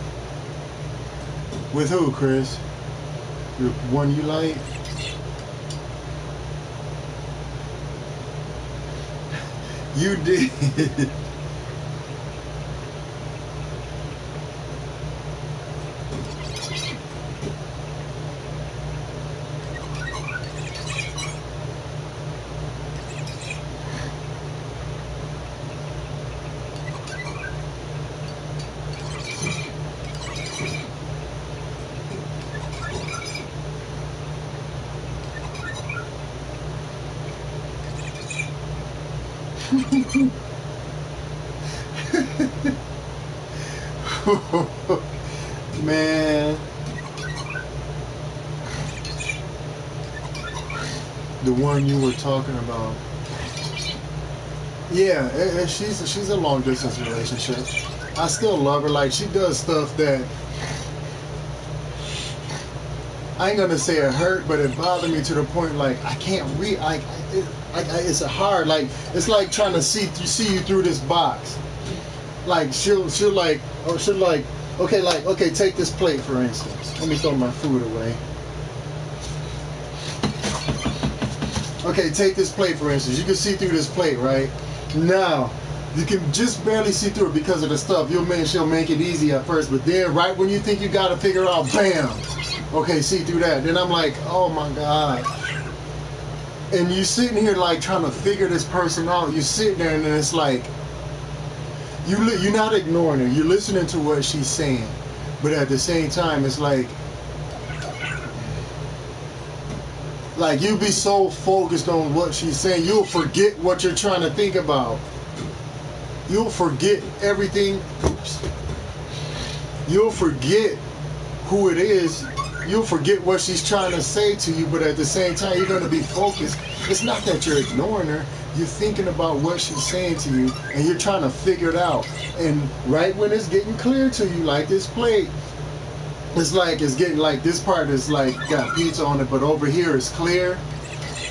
With who, Chris? The one you like? You did. Man, the one you were talking about. Yeah, she's a long distance relationship. I still love her. Like she does stuff that I ain't gonna say it hurt, but it bothered me to the point like I can't read. It's hard. Like it's like trying to see you through this box. Like she'll like or she'll like okay, take this plate for instance. Let me throw my food away. Okay, take this plate for instance. You can see through this plate, right? Now you can just barely see through it because of the stuff. She'll make it easy at first, but then right when you think you gotta figure out, bam. Okay, see through that. Then I'm like, oh my god. And you sitting here like trying to figure this person out. You sit there and then it's like you're not ignoring her. You're listening to what she's saying, but at the same time, it's like you be so focused on what she's saying, you'll forget what you're trying to think about. You'll forget everything. Oops. You'll forget who it is. You'll forget what she's trying to say to you, but at the same time, you're going to be focused. It's not that you're ignoring her. You're thinking about what she's saying to you, and you're trying to figure it out. And right when it's getting clear to you, like this plate, it's like it's getting like this part is like got pizza on it, but over here it's clear.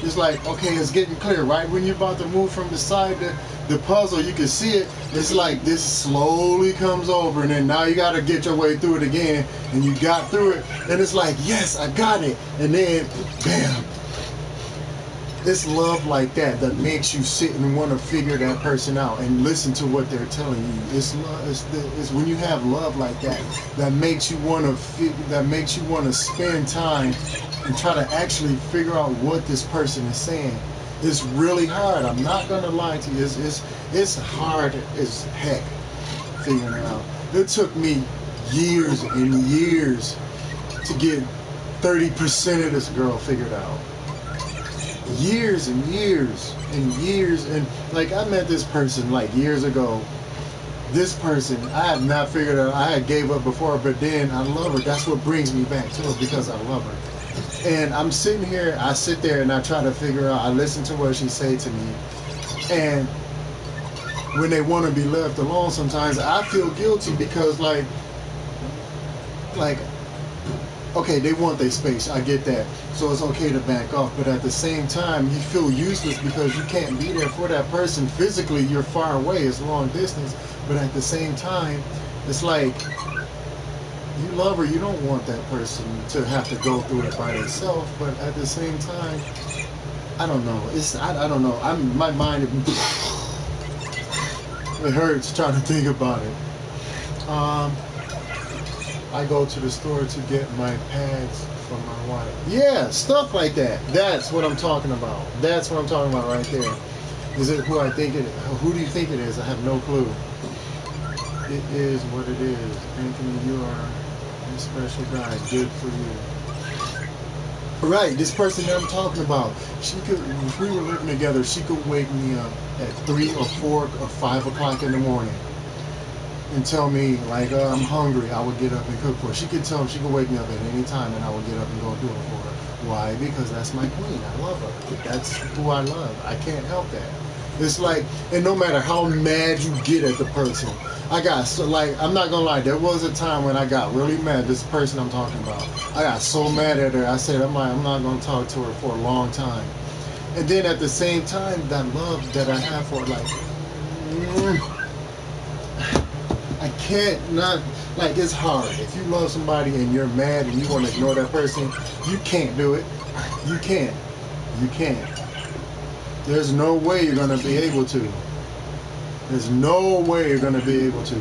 It's like, okay, it's getting clear. Right when you're about to move from the side to the puzzle, you can see it. It's like this slowly comes over, and then now you got to get your way through it again, and you got through it, and it's like, yes, I got it, and then, bam. It's love like that that makes you sit and want to figure that person out and listen to what they're telling you. It's love. It's when you have love like that that makes you want to spend time and try to actually figure out what this person is saying. It's really hard. I'm not gonna lie to you. It's hard as heck figuring it out. It took me years and years to get 30% of this girl figured out. Years and years and years, and like I met this person like years ago. This person I had not figured out. I had gave up before, but then I love her. That's what brings me back to her, because I love her. And I'm sitting here, I sit there and I try to figure out, I listen to what she say to me, and when they want to be left alone sometimes I feel guilty because like okay, they want their space, I get that, so it's okay to back off, but at the same time you feel useless because you can't be there for that person physically. You're far away, it's long distance, but at the same time it's like you love her, you don't want that person to have to go through it by themselves, but at the same time I don't know, I don't know, my mind it hurts trying to think about it. I go to the store to get my pads for my wife. Yeah, stuff like that. That's what I'm talking about. That's what I'm talking about right there. Is it who I think it is? Who do you think it is? I have no clue. It is what it is. Anthony, you are a special guy. Good for you. Right, this person that I'm talking about. She could, if we were living together, she could wake me up at 3 or 4 or 5 o'clock in the morning and tell me like I'm hungry. I would get up and cook for her. She could wake me up at any time and I would get up and go do it for her. Why? Because that's my queen. I love her. That's who I love. I can't help that. It's like, and no matter how mad you get at the person, I got so, like, I'm not gonna lie, there was a time when I got really mad. This person I'm talking about, I got so mad at her. I said, I'm not gonna talk to her for a long time. And then at the same time, that love that I have for her, like, I can't not, like, it's hard. If you love somebody and you're mad and you want to ignore that person, you can't do it. You can't. You can't. There's no way you're gonna be able to. There's no way you're gonna be able to.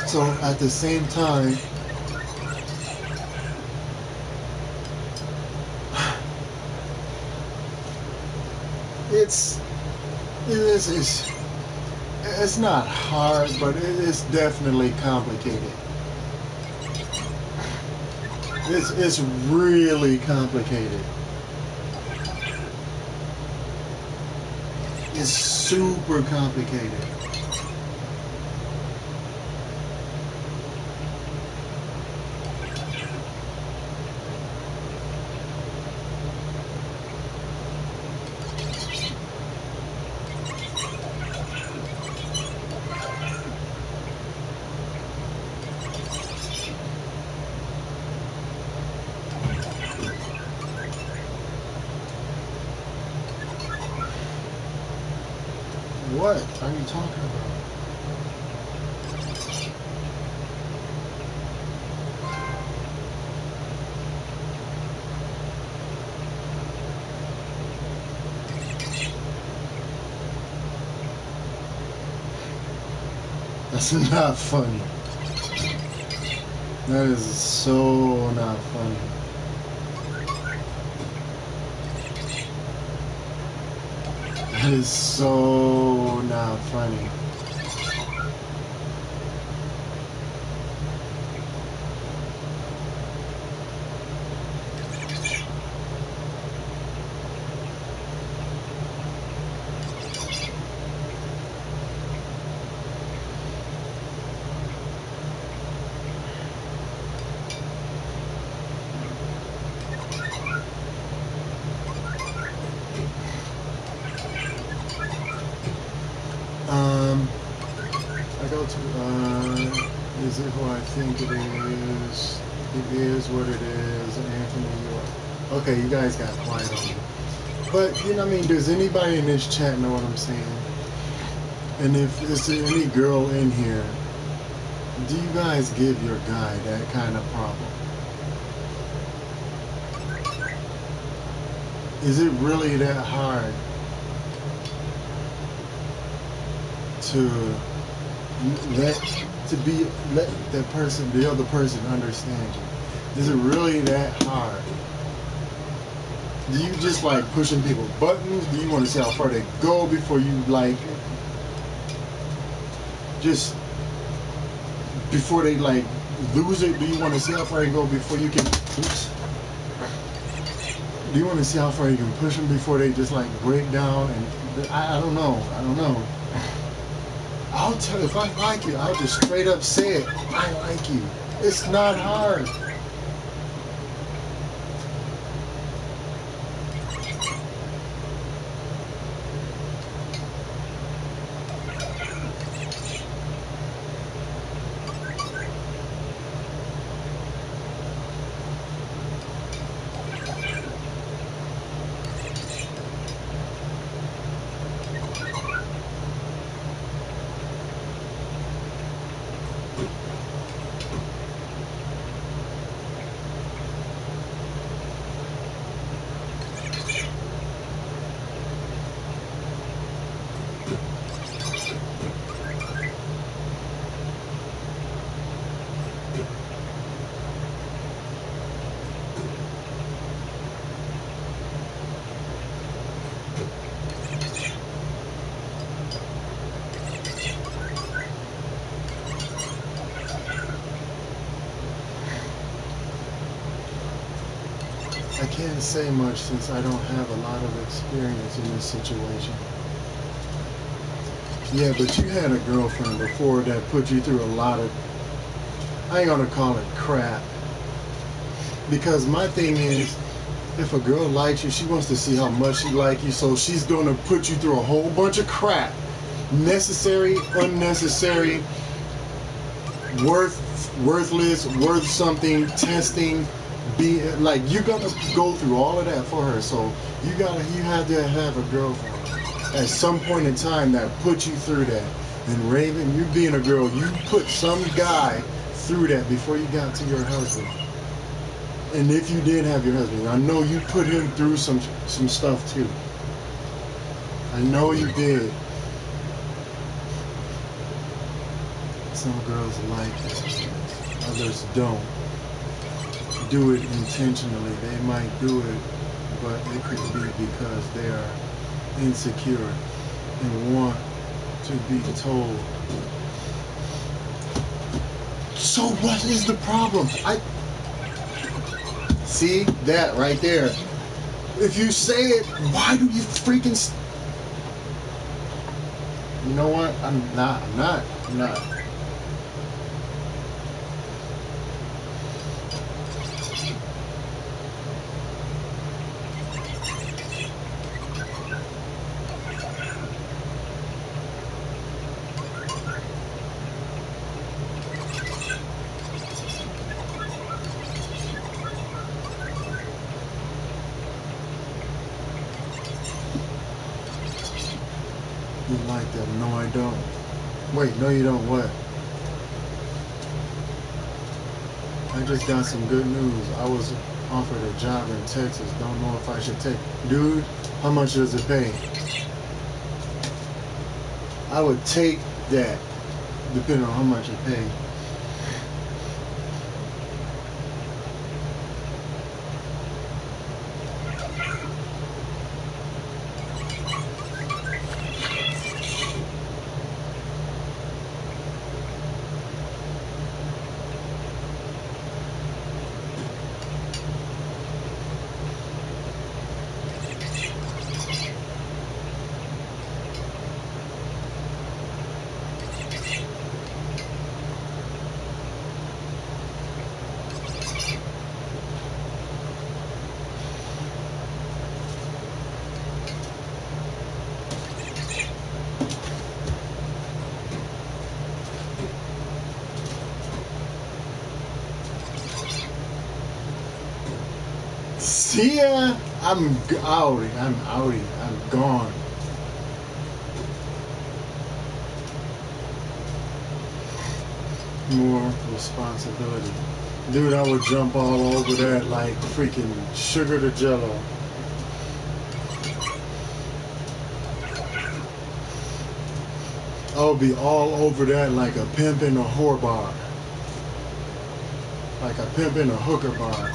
So at the same time, it's it's not hard, but it's definitely complicated. It's really complicated. It's super complicated. What are you talking about? That's not funny. That is so not funny. That is so not funny. I go to, is it who I think it is? It is what it is, Anthony York. Okay, you guys got quiet on me. But, you know what I mean, does anybody in this chat know what I'm saying? And if is there any girl in here, do you guys give your guy that kind of problem? Is it really that hard to let let that person, the other person, understand you? Is it really that hard? Do you just like pushing people's buttons? Do you want to see how far they go before you like just before they like lose it? Do you want to see how far they go before you can? Oops. Do you want to see how far you can push them before they just like break down? And I don't know. I don't know. I'll tell you, if I like you, I'll just straight up say it. I like you. It's not hard. I can't say much since I don't have a lot of experience in this situation. Yeah, but you had a girlfriend before that put you through a lot of... I ain't gonna call it crap. Because my thing is, if a girl likes you, she wants to see how much she likes you, so she's gonna put you through a whole bunch of crap. Necessary, unnecessary, worthless, worth something, testing, be like you're gonna go through all of that for her. So you have to have a girlfriend at some point in time that put you through that. And Raven, you being a girl, you put some guy through that before you got to your husband. And if you did have your husband, I know you put him through some stuff too. I know you did. Some girls like it, others don't. Do it intentionally. They might do it, but it could be because they are insecure and want to be told. So what is the problem? I see that right there. If you say it, why do you freaking? You know what? I'm not. You like that? No, I don't. Wait, no, you don't. What? I just got some good news. I was offered a job in Texas. Don't know if I should take. Dude, how much does it pay? I would take that, depending on how much it pays. See ya. I'm outie. I'm gone. More responsibility. Dude, I would jump all over that like freaking sugar to jello. I would be all over that like a pimp in a whore bar. Like a pimp in a hooker bar.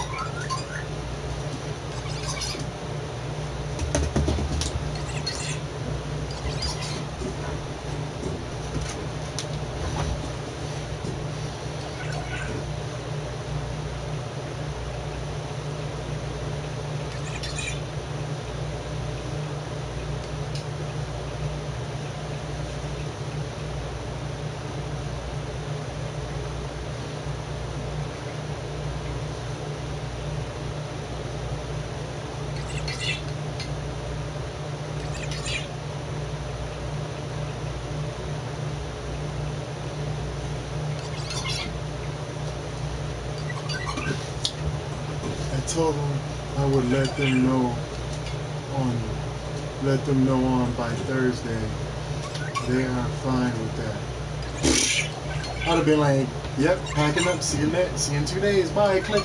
I told them I would let them know on by Thursday. They are fine with that. I'd have been like, yep, packing up, see you in 2 days, bye, click.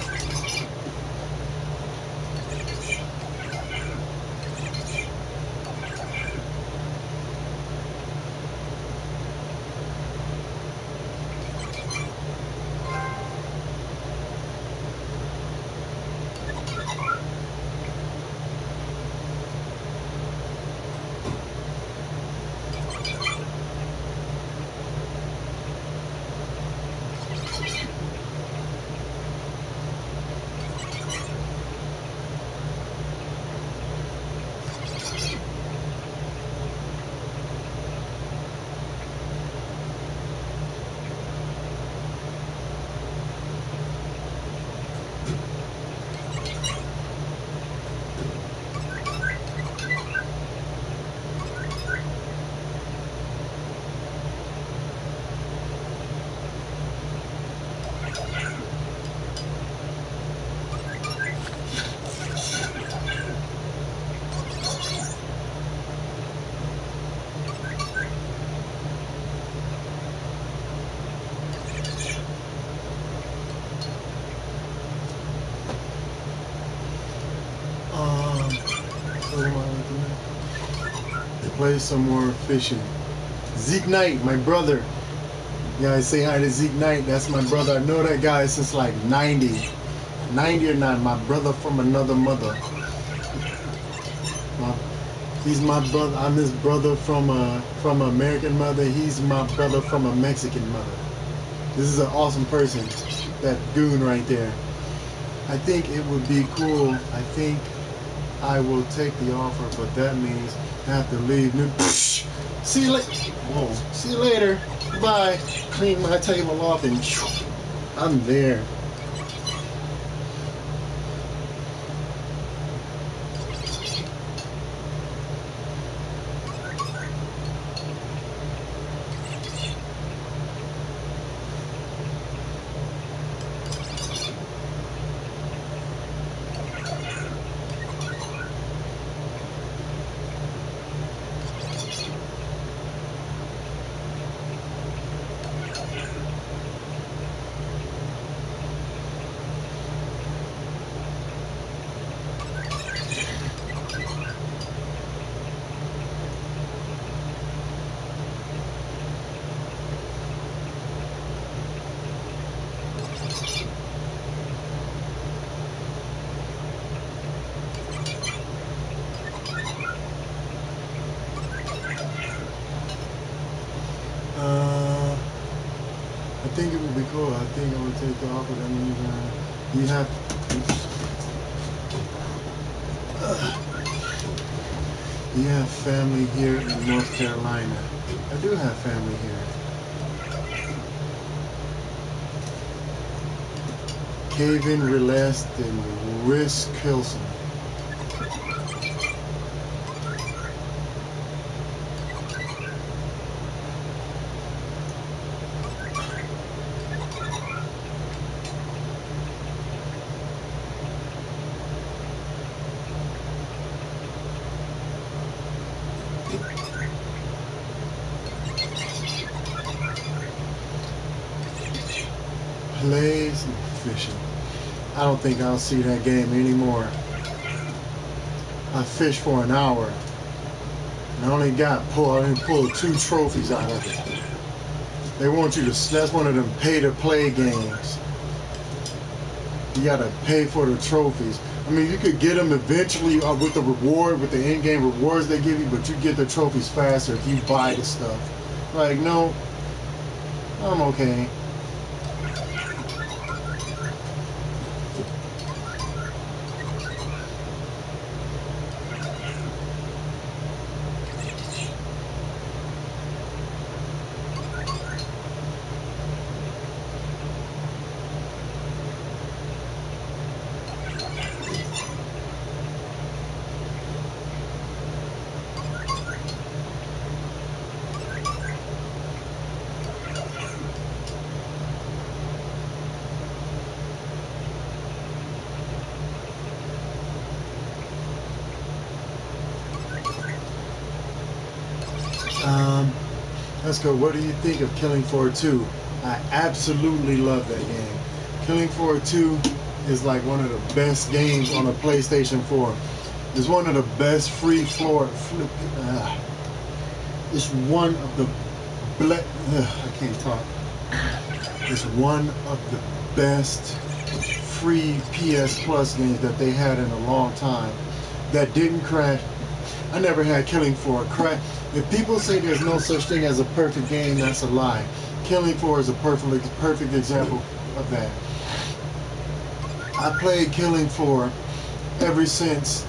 play some more fishing. Zeke Knight, my brother. You guys say hi to Zeke Knight. That's my brother. I know that guy since like 90. 90 or not, my brother from another mother. He's my brother. I'm his brother from an American mother. He's my brother from a Mexican mother. This is an awesome person. That goon right there. I think it would be cool. I think I will take the offer, but that means I have to leave. See you later. Whoa. See you later. Bye. Clean my table off and I'm there. I think it would be cool. I think I would take the offer. That means you have. You have family here in North Carolina. I do have family here. Kevin Relest and Riss Kilson. Plays and fishing. I don't think I'll see that game anymore. I fished for an hour and I only pulled 2 trophies out of it. They want you to, that's one of them pay to play games. You gotta pay for the trophies. I mean, you could get them eventually with the reward, with the in-game rewards they give you, but you get the trophies faster if you buy the stuff. Like, no, I'm okay. Let's go. What do you think of Killing Floor 2? I absolutely love that game. Killing Floor 2 is like one of the best games on a PlayStation 4. It's one of the best free floor. It's one of the I can't talk. It's one of the best free PS Plus games that they had in a long time. That didn't crash. I never had Killing Floor crash. If people say there's no such thing as a perfect game, that's a lie. Killing Floor is a perfect example of that. I played Killing Floor ever since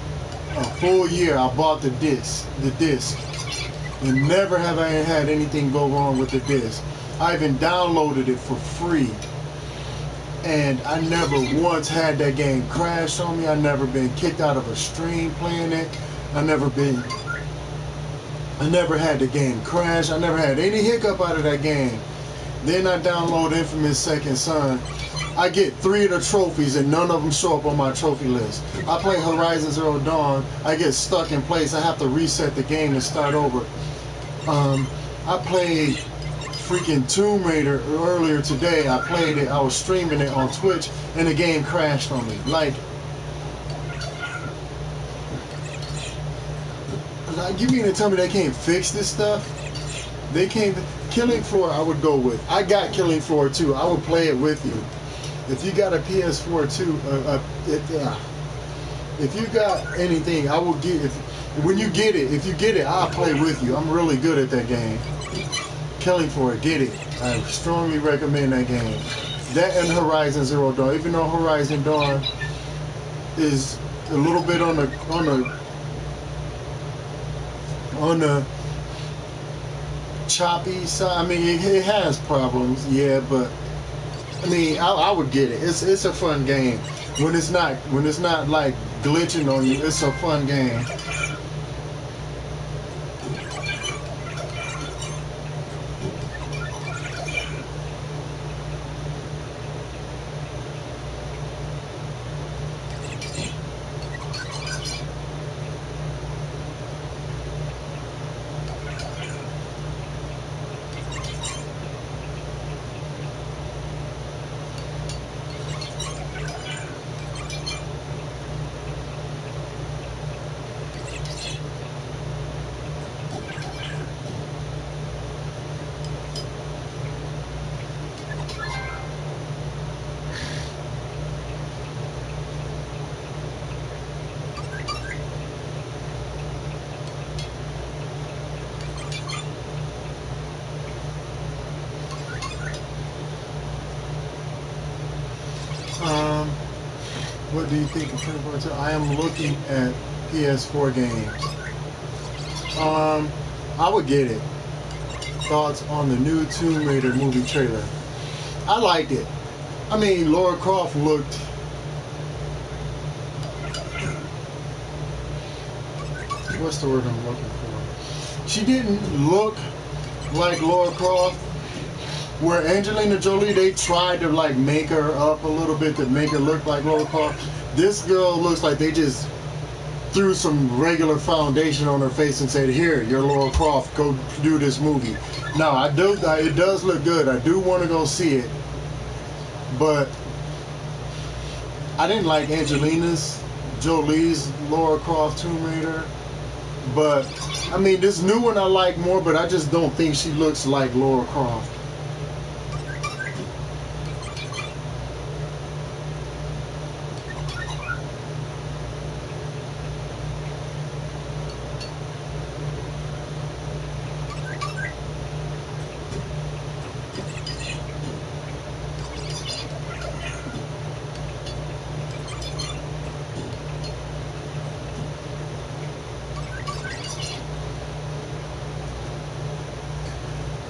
a full year. I bought the disc, and never have I had anything go wrong with the disc. I even downloaded it for free, and I never once had that game crash on me. I never been kicked out of a stream playing it. I never had the game crash. I never had any hiccup out of that game. Then I download Infamous Second Son. I get 3 of the trophies and none of them show up on my trophy list. I play Horizon Zero Dawn. I get stuck in place. I have to reset the game and start over. I played freaking Tomb Raider earlier today. I played it. I was streaming it on Twitch and the game crashed on me. Like, Like, you mean to tell me they can't fix this stuff? They can't. Killing Floor, I would go with. I got Killing Floor too. I would play it with you. If you got a PS4 too, if you got anything, I will get. When you get it, if you get it, I'll play with you. I'm really good at that game. Killing Floor, get it. I strongly recommend that game. That and Horizon Zero Dawn. Even though Horizon Dawn is a little bit on the choppy side. I mean, it has problems, yeah, but I mean, I would get it. It's a fun game. When it's not like glitching on you, it's a fun game. What do you think of 2022? I am looking at PS4 games. I would get it. Thoughts on the new Tomb Raider movie trailer? I liked it. I mean, Lara Croft looked. What's the word I'm looking for? She didn't look like Lara Croft. Where Angelina Jolie, they tried to like make her up a little bit to make her look like Lara Croft. This girl looks like they just threw some regular foundation on her face and said, "Here, you're Lara Croft. Go do this movie." Now, it does look good. I do want to go see it, but I didn't like Angelina Jolie's Lara Croft Tomb Raider. But I mean, this new one I like more, but I just don't think she looks like Lara Croft.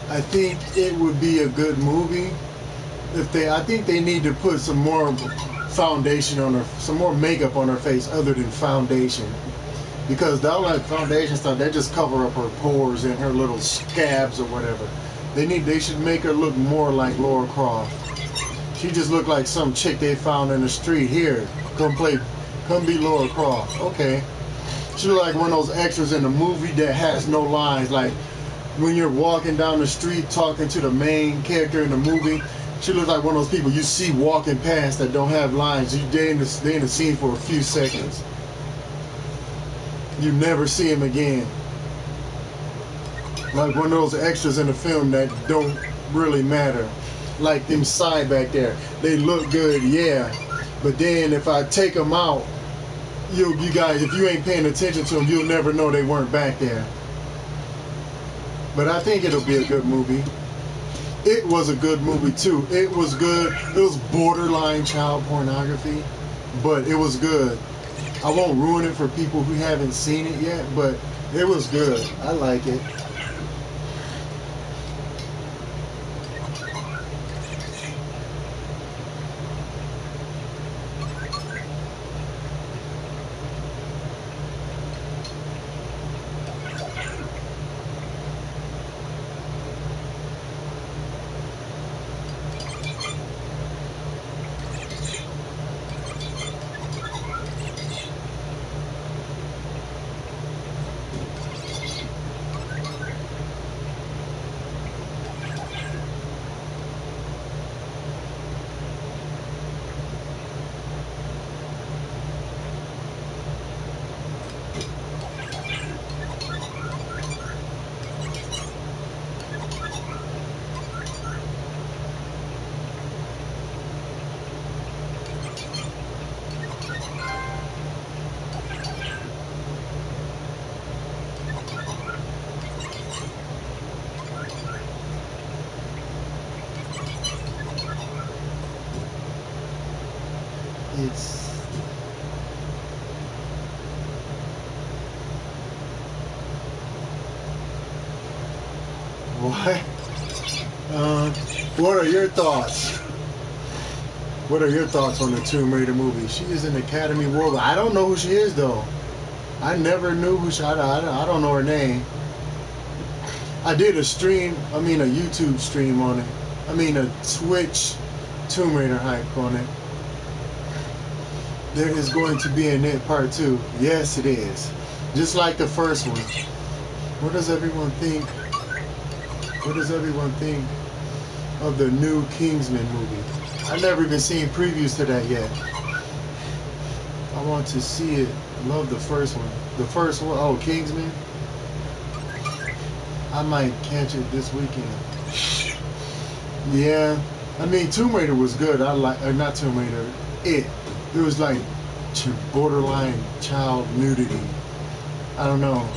I think it would be a good movie if they. I think they need to put some more foundation on her, some more makeup on her face other than foundation, because all that foundation stuff they just cover up her pores and her little scabs or whatever. They should make her look more like Lara Croft. She just looked like some chick they found in the street. Here, come be Lara Croft. Okay, she looked like one of those extras in a movie that has no lines, like when you're walking down the street talking to the main character in the movie. She looks like one of those people you see walking past that don't have lines. They're in the scene for a few seconds. You never see him again. Like one of those extras in the film that don't really matter. Like them side back there. They look good, yeah. But then if I take them out, you guys, if you ain't paying attention to them, you'll never know they weren't back there. But I think it'll be a good movie. It was a good movie too. It was good. It was borderline child pornography, but it was good. I won't ruin it for people who haven't seen it yet, but it was good. I like it. What? What are your thoughts? What are your thoughts on the Tomb Raider movie? She is an Academy Award. I don't know who she is though. I never knew who she. I don't know her name. I did a stream. I mean a YouTube stream on it. I mean a Twitch Tomb Raider hype on it. There is going to be an It Part 2. Yes, it is. Just like the first one. What does everyone think? What does everyone think of the new Kingsman movie? I've never even seen previews to that yet. I want to see it. Love the first one. The first one, oh, Kingsman. I might catch it this weekend. Yeah, I mean, Tomb Raider was good. I like, not Tomb Raider. It was like borderline child nudity. I don't know.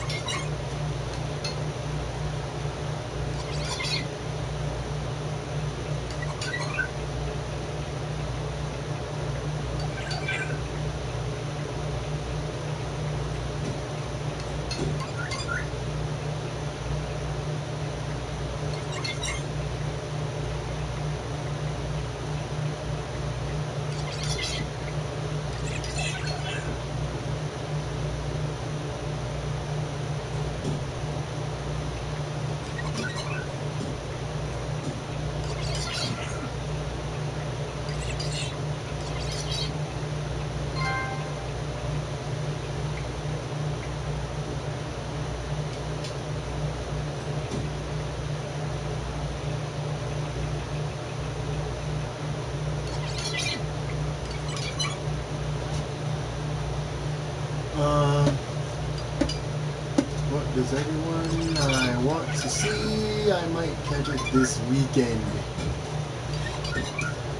What does everyone I want to see? I might catch it this weekend.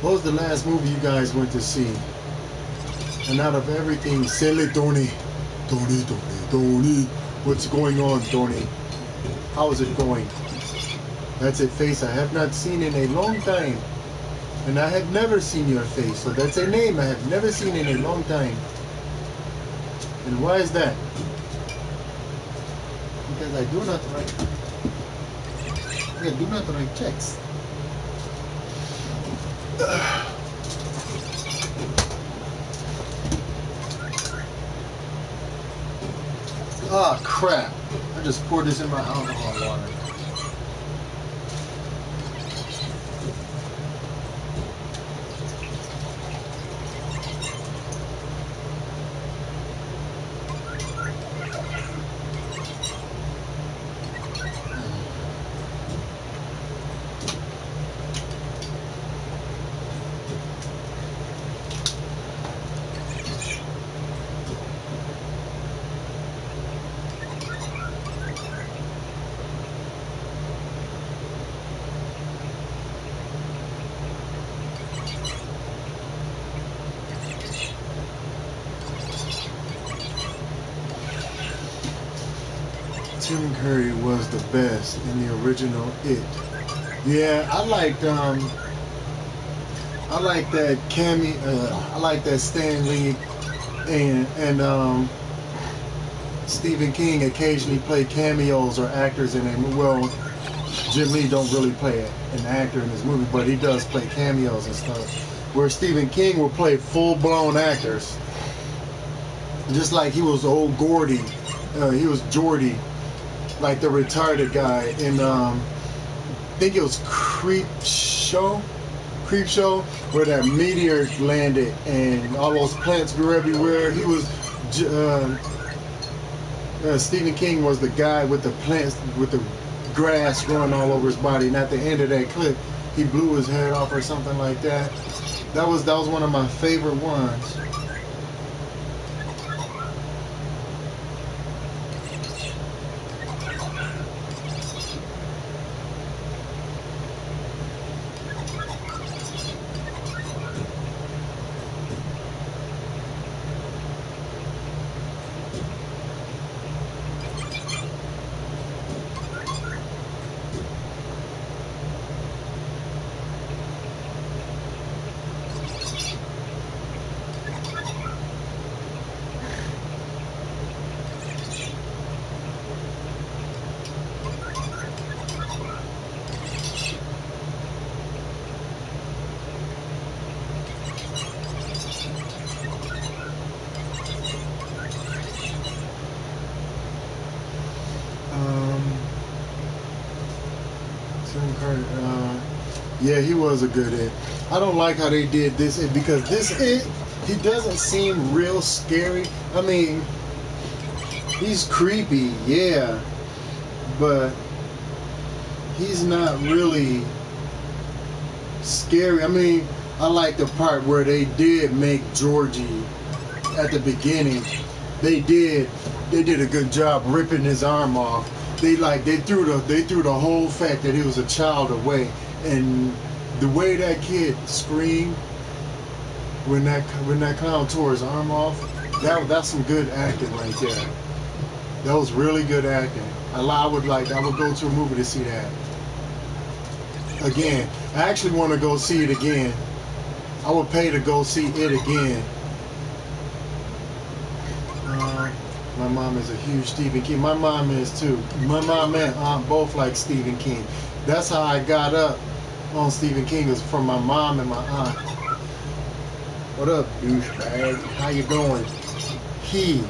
What was the last movie you guys went to see? And out of everything, sell it, Tony. Tony. What's going on, Tony? How is it going? That's a face I have not seen in a long time. And I have never seen your face. So that's a name I have never seen in a long time. And why is that? Because I do not write checks. Ah, crap. I just poured this in my alcohol water. Tim Curry was the best in the original It. Yeah, I liked that I like that Stan Lee and Stephen King occasionally play cameos or actors in a movie. Well, Jim Lee don't really play an actor in his movie, but he does play cameos and stuff. Where Stephen King will play full-blown actors, just like he was old Gordy. He was Geordie, like the retarded guy in I think it was Creepshow, where that meteor landed and all those plants grew everywhere. He was Stephen King was the guy with the plants, with the grass growing all over his body, and at the end of that clip he blew his head off or something like that. That was one of my favorite ones. Yeah, he was a good It. I don't like how they did this It because this It, he doesn't seem real scary. I mean, he's creepy, yeah, but he's not really scary. I mean, I like the part where they did make Georgie at the beginning. They did a good job ripping his arm off. They threw the whole fact that he was a child away, and the way that kid screamed when that clown tore his arm off, that's some good acting right there. That was really good acting. I would go to a movie to see that again. I actually want to go see it again. I would pay to go see it again. My mom is a huge Stephen King. My mom is too. My mom and aunt both like Stephen King. That's how I got up on Stephen King, was from my mom and my aunt. What up, douchebag? How you doing? He.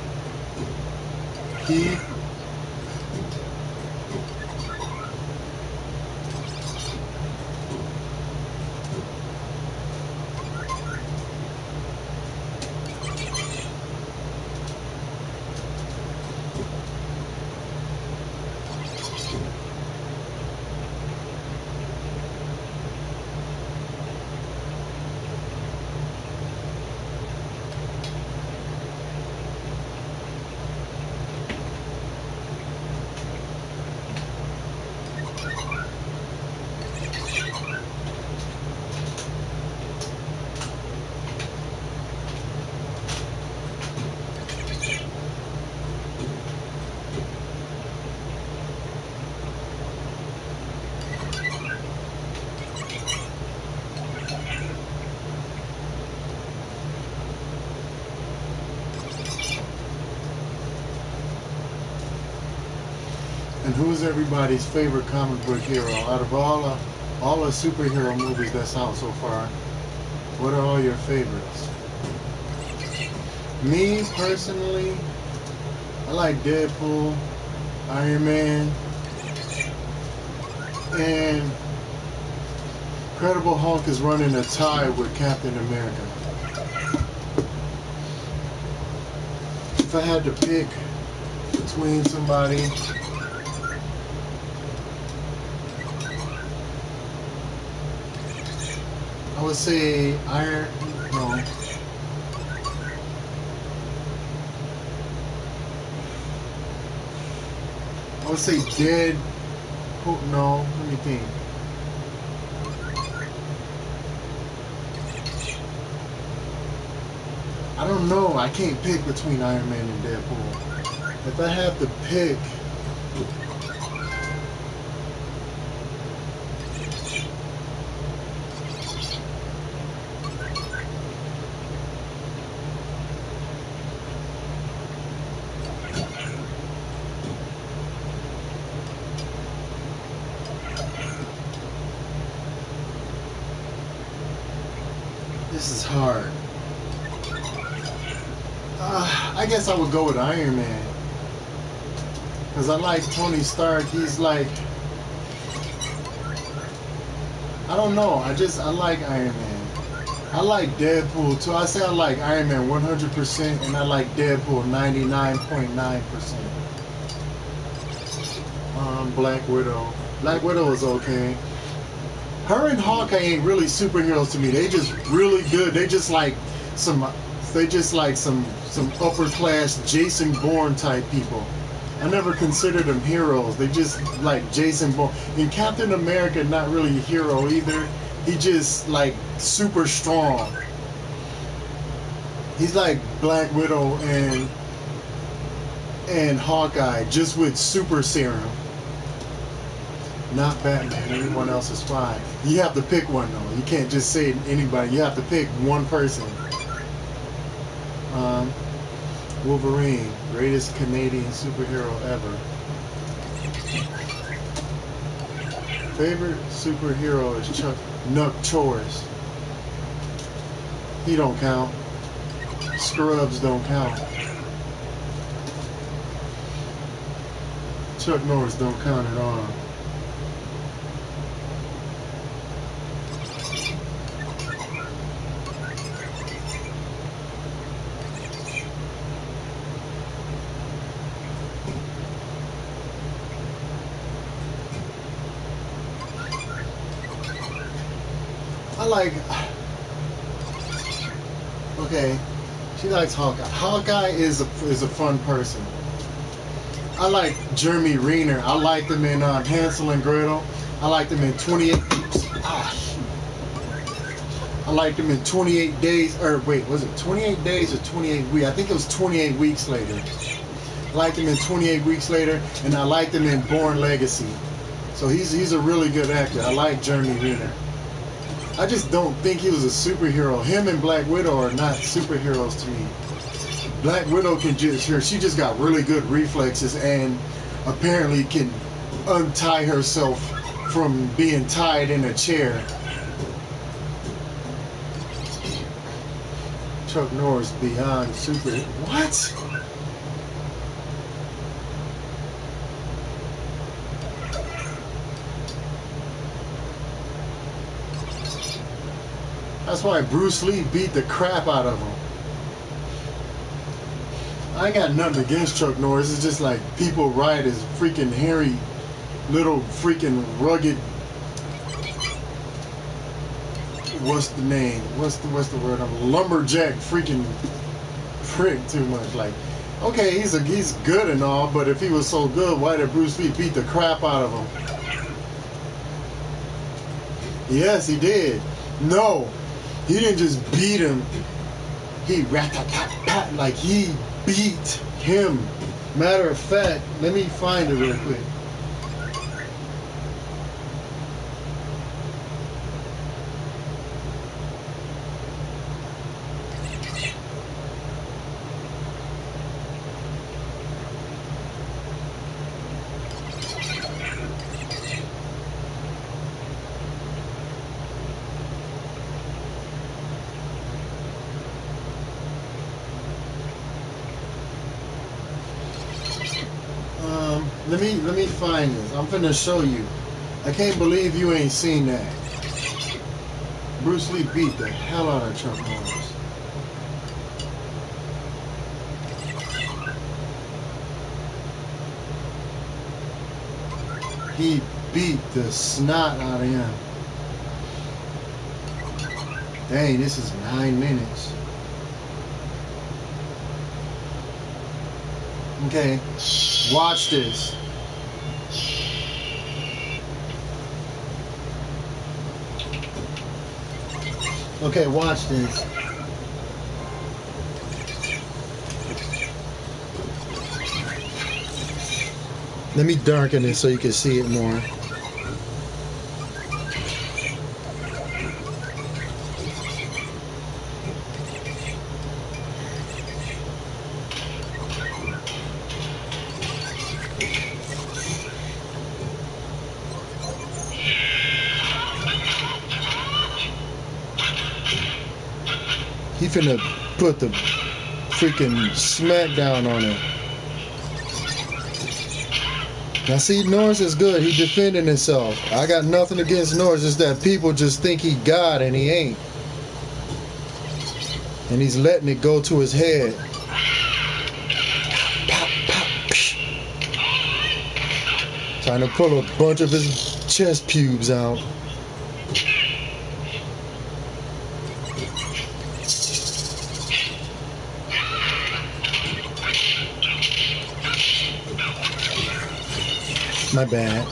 And who's everybody's favorite comic book hero out of all the superhero movies that's out so far? What are all your favorites? Me personally, I like Deadpool, Iron Man, and Incredible Hulk is running a tie with Captain America. If I had to pick between somebody, I would say no. I would say no, let me think. I don't know. I can't pick between Iron Man and Deadpool. If I have to pick, this is hard. I guess I would go with Iron Man. Because I like Tony Stark. He's like, I don't know. I like Iron Man. I like Deadpool too. I say I like Iron Man 100% and I like Deadpool 99.9%. Black Widow. Black Widow is okay. Her and Hawkeye ain't really superheroes to me. They just really good. They just like some upper class Jason Bourne type people. I never considered them heroes. They just like Jason Bourne. And Captain America, not really a hero either. He just like super strong. He's like Black Widow and Hawkeye, just with super serum. Not Batman. Everyone else is fine. You have to pick one though. You can't just say anybody. You have to pick one person. Wolverine, greatest Canadian superhero ever. Favorite superhero is Chuck Norris. He don't count. Scrubs don't count. Chuck Norris don't count at all. like. Okay, she likes Hawkeye. Hawkeye is a fun person. I like Jeremy Renner. I liked him in Hansel and Gretel. I liked him in 28. I liked him in 28 days. Or wait, was it 28 days or 28 weeks? I think it was 28 weeks later. I liked him in 28 weeks later, and I liked him in Born Legacy. So he's a really good actor. I like Jeremy Renner. I just don't think he was a superhero. Him and Black Widow are not superheroes to me. Black Widow she just got really good reflexes and apparently can untie herself from being tied in a chair. Chuck Norris beyond super. What? That's why Bruce Lee beat the crap out of him. I ain't got nothing against Chuck Norris. It's just like people ride his freaking hairy, little freaking rugged. What's the name? What's the word? I'm a lumberjack freaking prick too much. Like, okay, he's good and all, but if he was so good, why did Bruce Lee beat the crap out of him? Yes, he did. No, he didn't just beat him. He rat-tat-tat-tat, like he beat him. Matter of fact, let me find it real quick. Let me find this. I'm finna show you. I can't believe you ain't seen that. Bruce Lee beat the hell out of Chuck Norris. He beat the snot out of him. Dang, this is 9 minutes. Okay, watch this. Okay, watch this. Let me darken it so you can see it more. He finna put the freaking smackdown on him. Now see, Norris is good. He defending himself. I got nothing against Norris. It's that people just think he God and he ain't. And he's letting it go to his head. Pop, pop, psh. Trying to pull a bunch of his chest pubes out. My bad.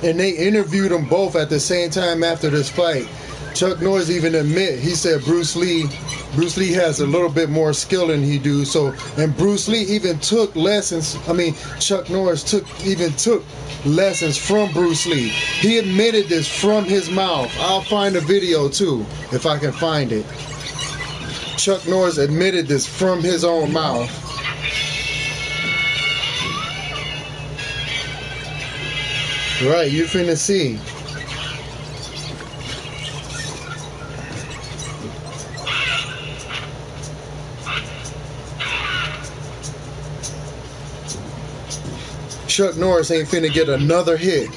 And they interviewed them both at the same time after this fight. Chuck Norris even admit, he said Bruce Lee has a little bit more skill than he do. So, and Bruce Lee even took lessons. I mean, Chuck Norris took lessons from Bruce Lee. He admitted this from his mouth. I'll find a video too, if I can find it. Chuck Norris admitted this from his own mouth. Right, you finna see. Chuck Norris ain't finna get another hit.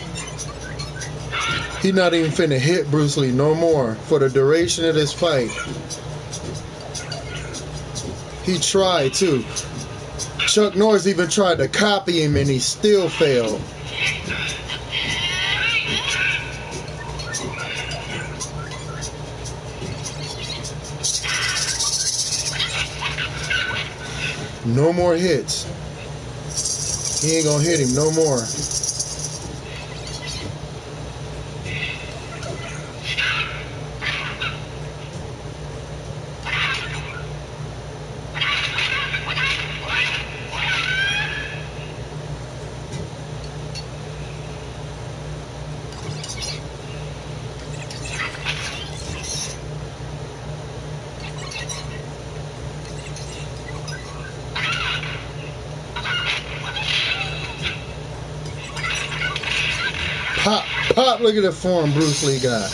He not even finna hit Bruce Lee no more for the duration of this fight. He tried to. Chuck Norris even tried to copy him and he still failed. No more hits. He ain't gonna hit him no more. Pop, pop, look at the form Bruce Lee got.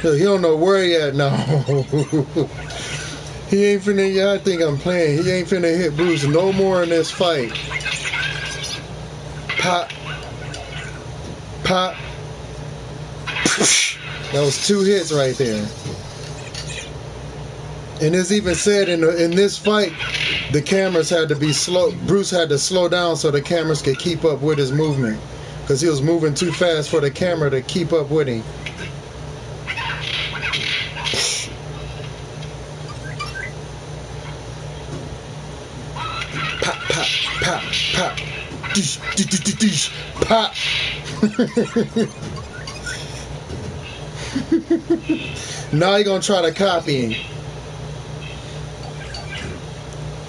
Look, he don't know where he at now. He ain't finna, yeah, I think I'm playing. He ain't finna hit Bruce no more in this fight. Pop. Pop. That was 2 hits right there. And it's even said in this fight, the cameras had to be slow. Bruce had to slow down so the cameras could keep up with his movement. Because he was moving too fast for the camera to keep up with him. Pop, pop, pop, pop. Dish, dish, dish, dish, pop. Now you're going to try to copy him.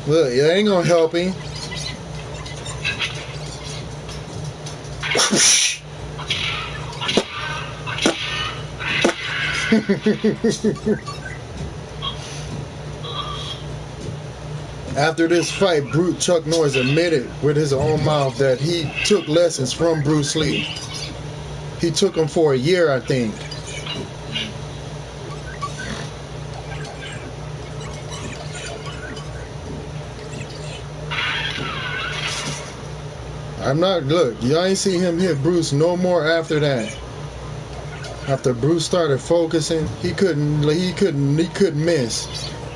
Look, it ain't going to help him. After this fight, Chuck Norris admitted with his own mouth that he took lessons from Bruce Lee. He took them for a year, I think. Look, y'all ain't see him hit Bruce no more after that. After Bruce started focusing, he couldn't miss.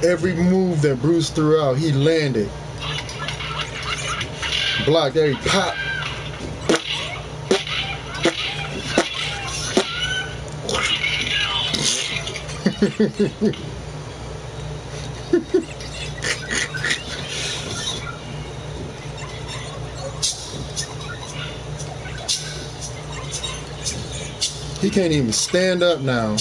Every move that Bruce threw out, he landed. Blocked every pop. He can't even stand up now.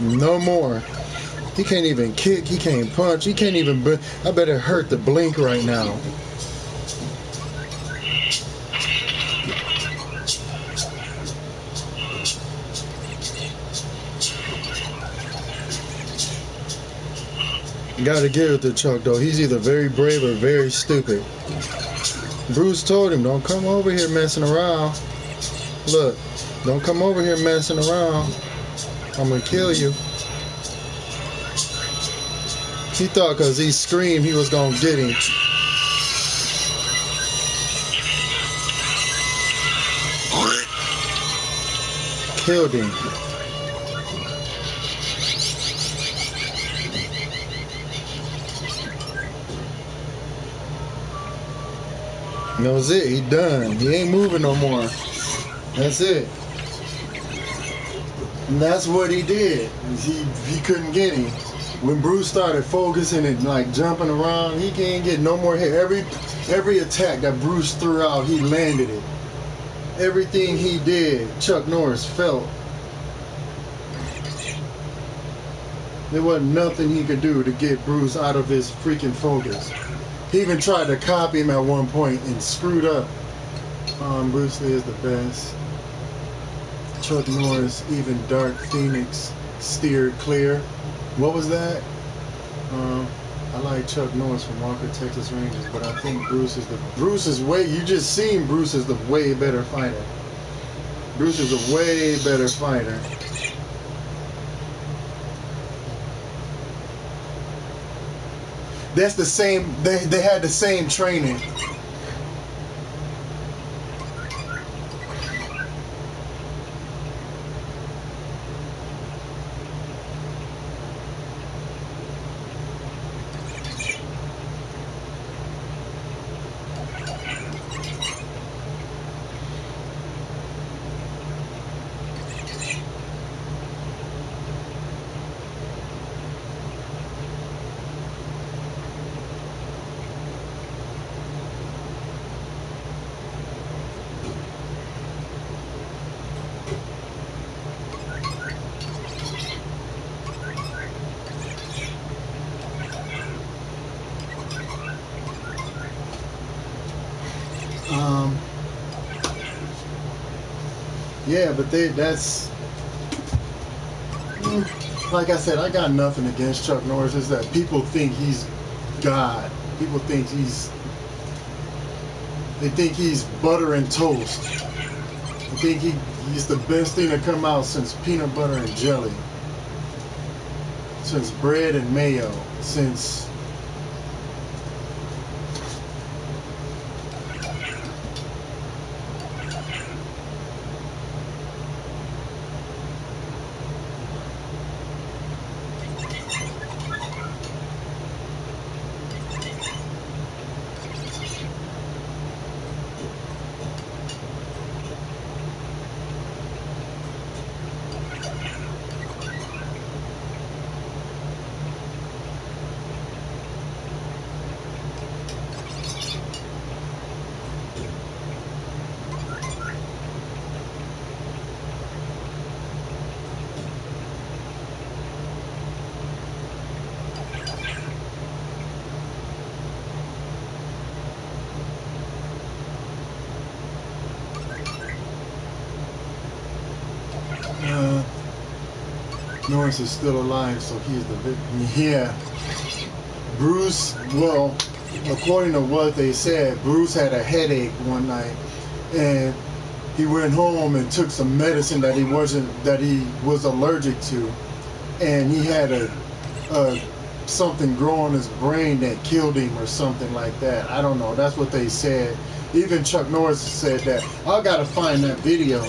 No more. He can't even kick. He can't punch. He can't even. I bet it hurt to blink right now. Gotta give it to Chuck though. He's either very brave or very stupid. Bruce told him, "Don't come over here messing around. Look, don't come over here messing around. I'm gonna kill you." He thought because he screamed he was gonna get him. Killed him. That was it. He done. He ain't moving no more. That's it. And that's what he did. He couldn't get him. When Bruce started focusing and like jumping around, he can't get no more hit. Every attack that Bruce threw out, he landed it. Everything he did, Chuck Norris felt. There wasn't nothing he could do to get Bruce out of his freaking focus. He even tried to copy him at one point and screwed up. Bruce Lee is the best. Chuck Norris, even Rayne Phoenix steered clear. What was that? I like Chuck Norris from Walker, Texas Rangers, but I think Bruce is way. You just seen Bruce is the way better fighter. Bruce is a way better fighter. That's the same. They had the same training. Yeah, but that's like I said, I got nothing against Chuck Norris. Is that people think he's God. People think they think he's butter and toast. They think he's the best thing to come out since peanut butter and jelly, since bread and mayo, since Norris is still alive, so he's the victim. Yeah, Bruce. Well, according to what they said, Bruce had a headache one night, and he went home and took some medicine that he was allergic to, and he had a something grow on his brain that killed him or something like that. I don't know. That's what they said. Even Chuck Norris said that. I gotta find that video.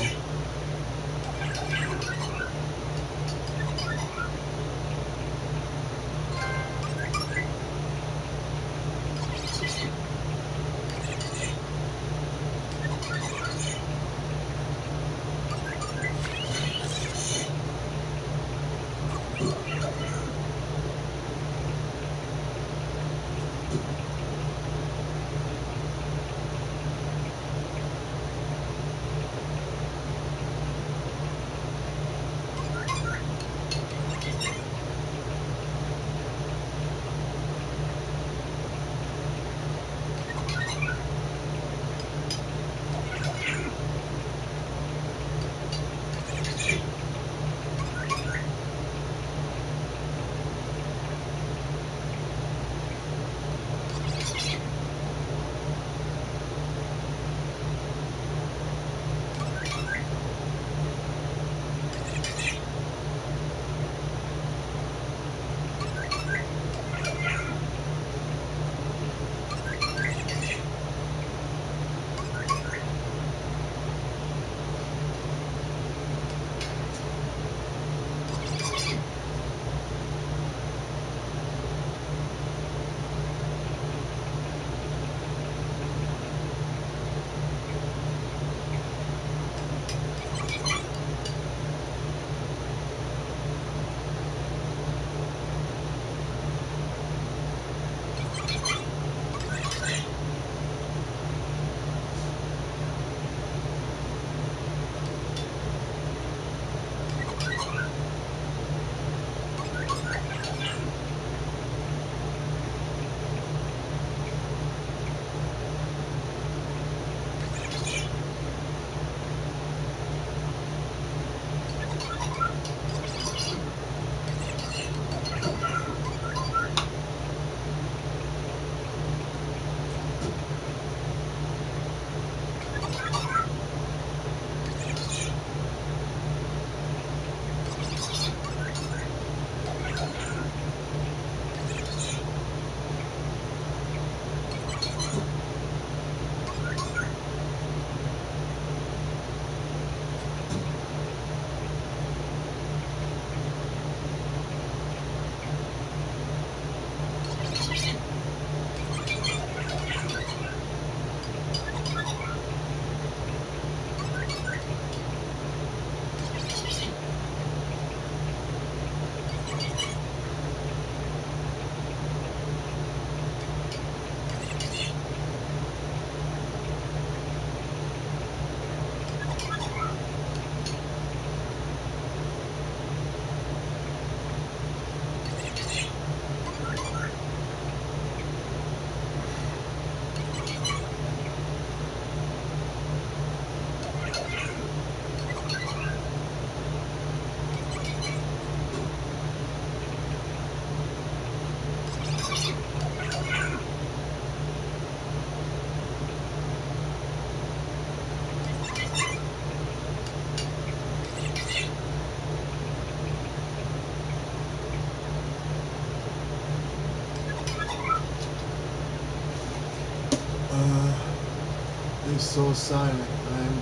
It's so silent. I'm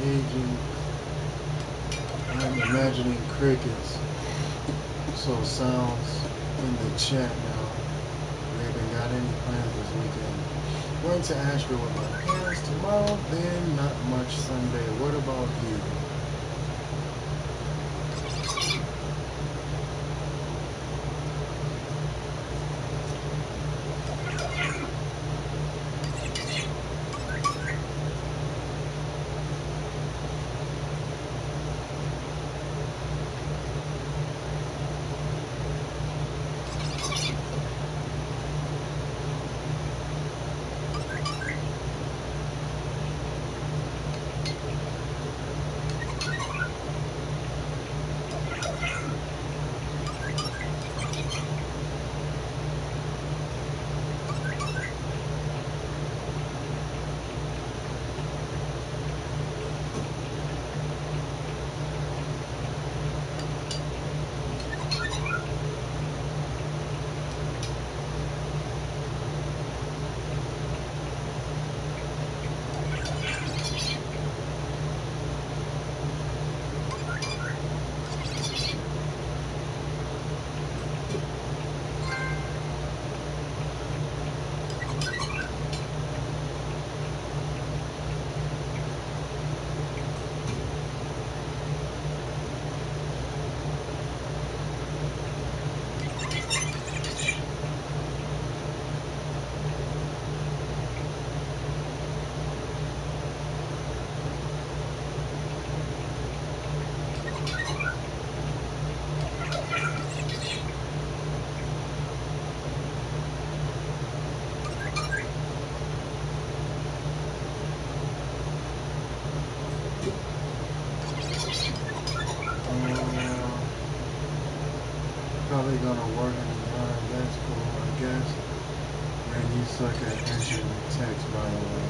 aging. I'm imagining crickets. So sounds in the chat now. Raven, got any plans this weekend? Going to Asheville with my parents tomorrow. Then not much Sunday. What about you? Probably gonna work in the yard. That's cool, I guess. Man, you suck at answering text, by the way.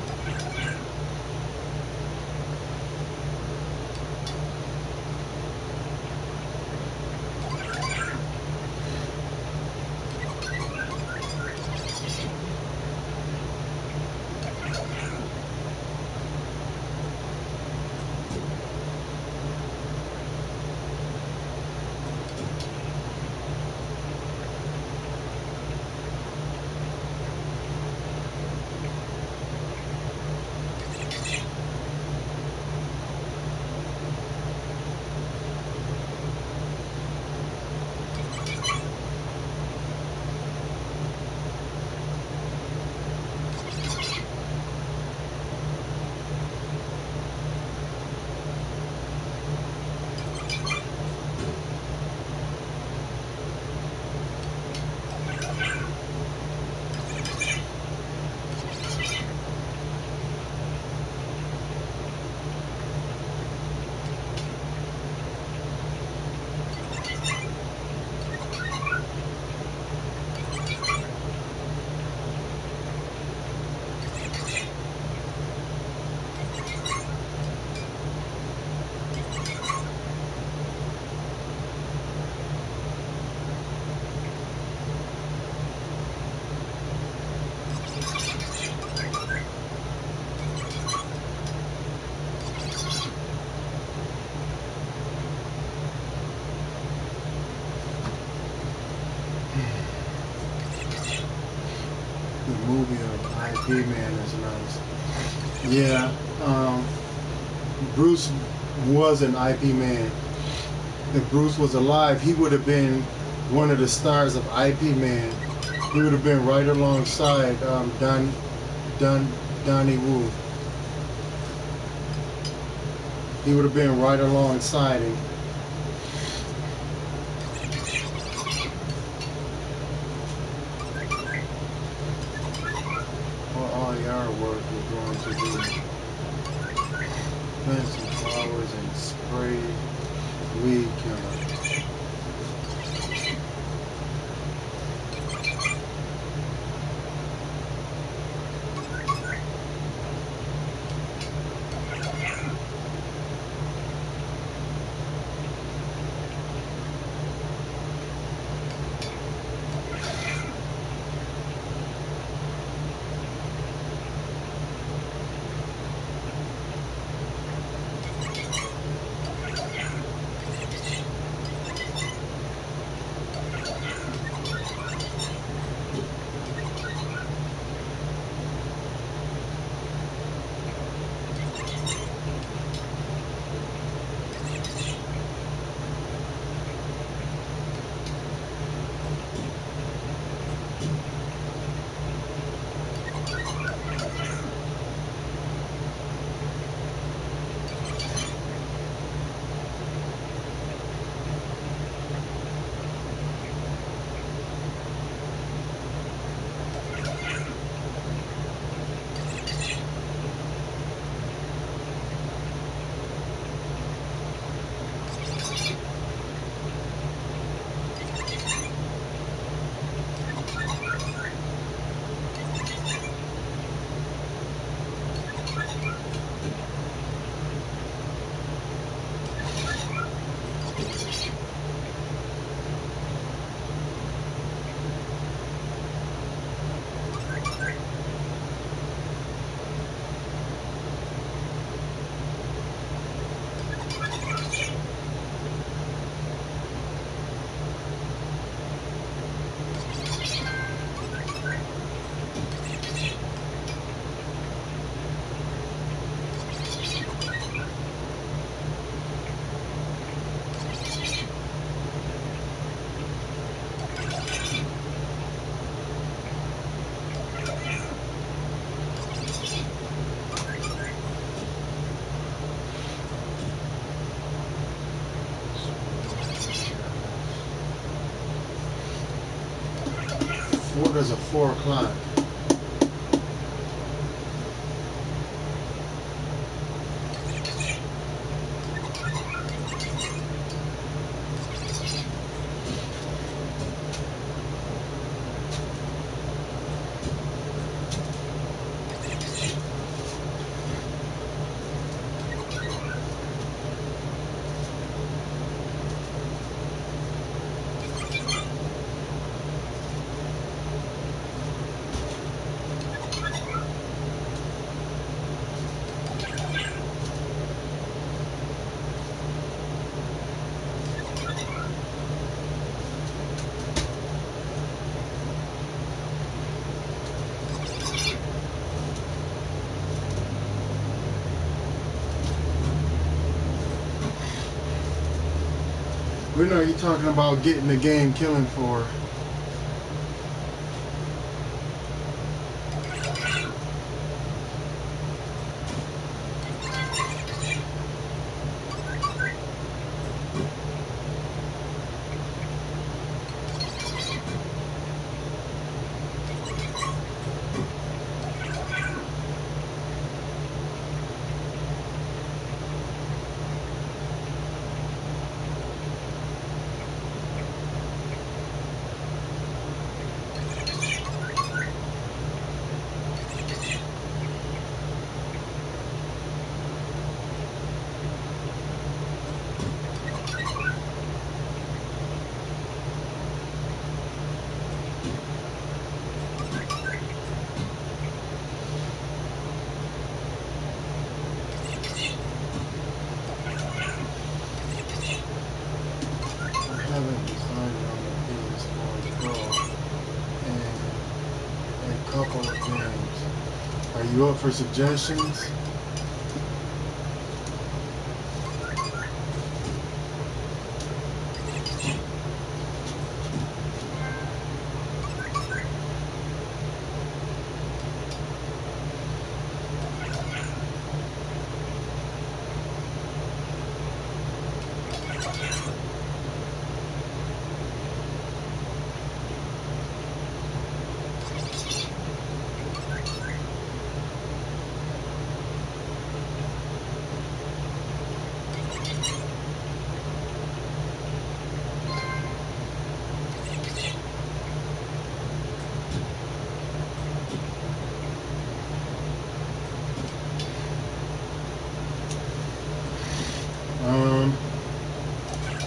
The movie of IP Man is nice. Yeah, Bruce was an IP Man. If Bruce was alive, he would have been one of the stars of IP Man. He would have been right alongside Donnie Wu. He would have been right alongside him. For all yard work we're going to do. Plant some flowers and spray weed killer. There's a 4 o'clock. We know you're talking about getting the game killing for. I haven't decided on the PS4 Pro and a couple of games. Are you up for suggestions?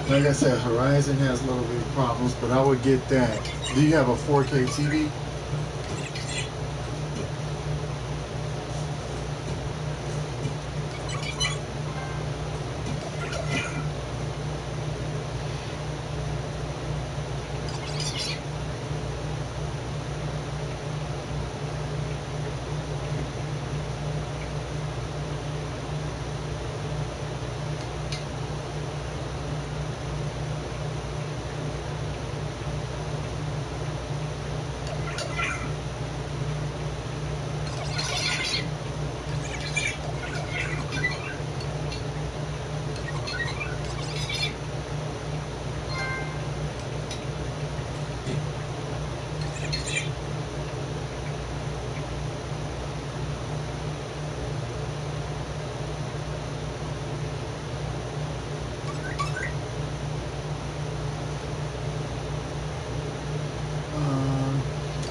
Like I said, Horizon has a little bit of problems, but I would get that. Do you have a 4K TV?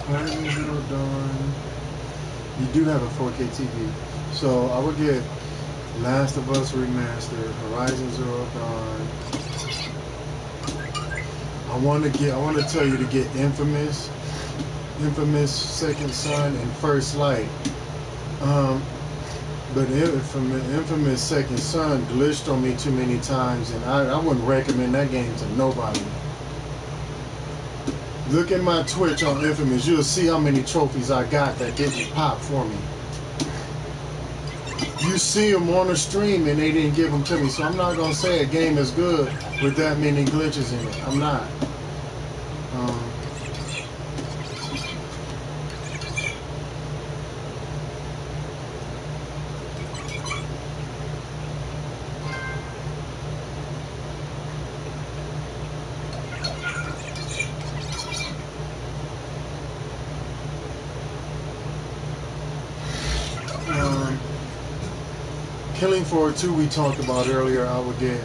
Horizon Zero Dawn. You do have a 4K TV, so I would get Last of Us Remastered, Horizon Zero Dawn. I want to tell you to get Infamous Second Son, and First Light. But Infamous Second Son glitched on me too many times, and I wouldn't recommend that game to nobody. Look at my Twitch on Infamous. You'll see how many trophies I got that didn't pop for me. You see them on the stream and they didn't give them to me. So I'm not going to say a game is good with that many glitches in it. I'm not. Killing Floor 2 we talked about earlier. I would get.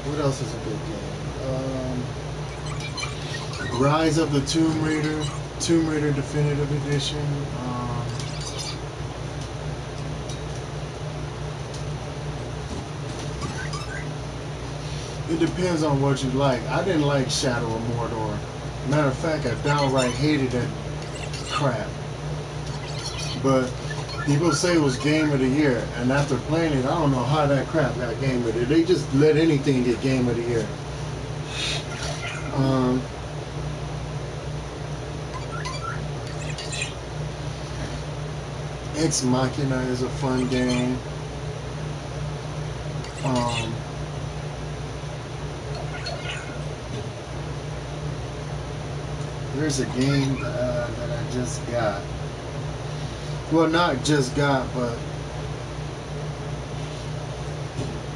What else is a good game? Rise of the Tomb Raider, Tomb Raider Definitive Edition. It depends on what you like. I didn't like Shadow of Mordor. Matter of fact, I downright hated that crap. But people say it was Game of the Year, and after playing it, I don't know how that crap got Game of the Year. They just let anything get Game of the Year. Ex Machina is a fun game. There's a game that I just got. Well, not just got, but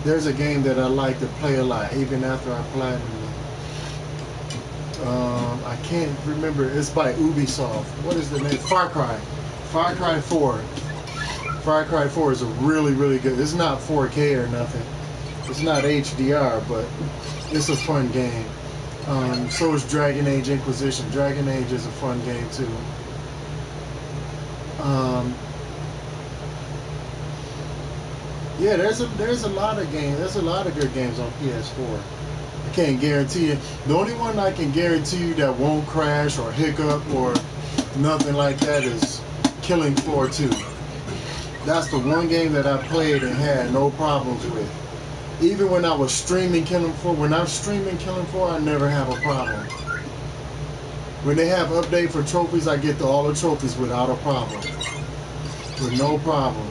there's a game that I like to play a lot, even after I platinum. I can't remember. It's by Ubisoft. What is the name? Far Cry. Far Cry 4. Far Cry 4 is a really, really good. It's not 4K or nothing. It's not HDR, but it's a fun game. So is Dragon Age Inquisition. Dragon Age is a fun game too. Yeah, there's a lot of games. There's a lot of good games on PS4. I can't guarantee it. The only one I can guarantee you that won't crash or hiccup or nothing like that is Killing Floor 2. That's the one game that I played and had no problems with. Even when I was streaming Killing Floor, I never have a problem. When they have update for trophies, I get all the trophies without a problem. With no problem.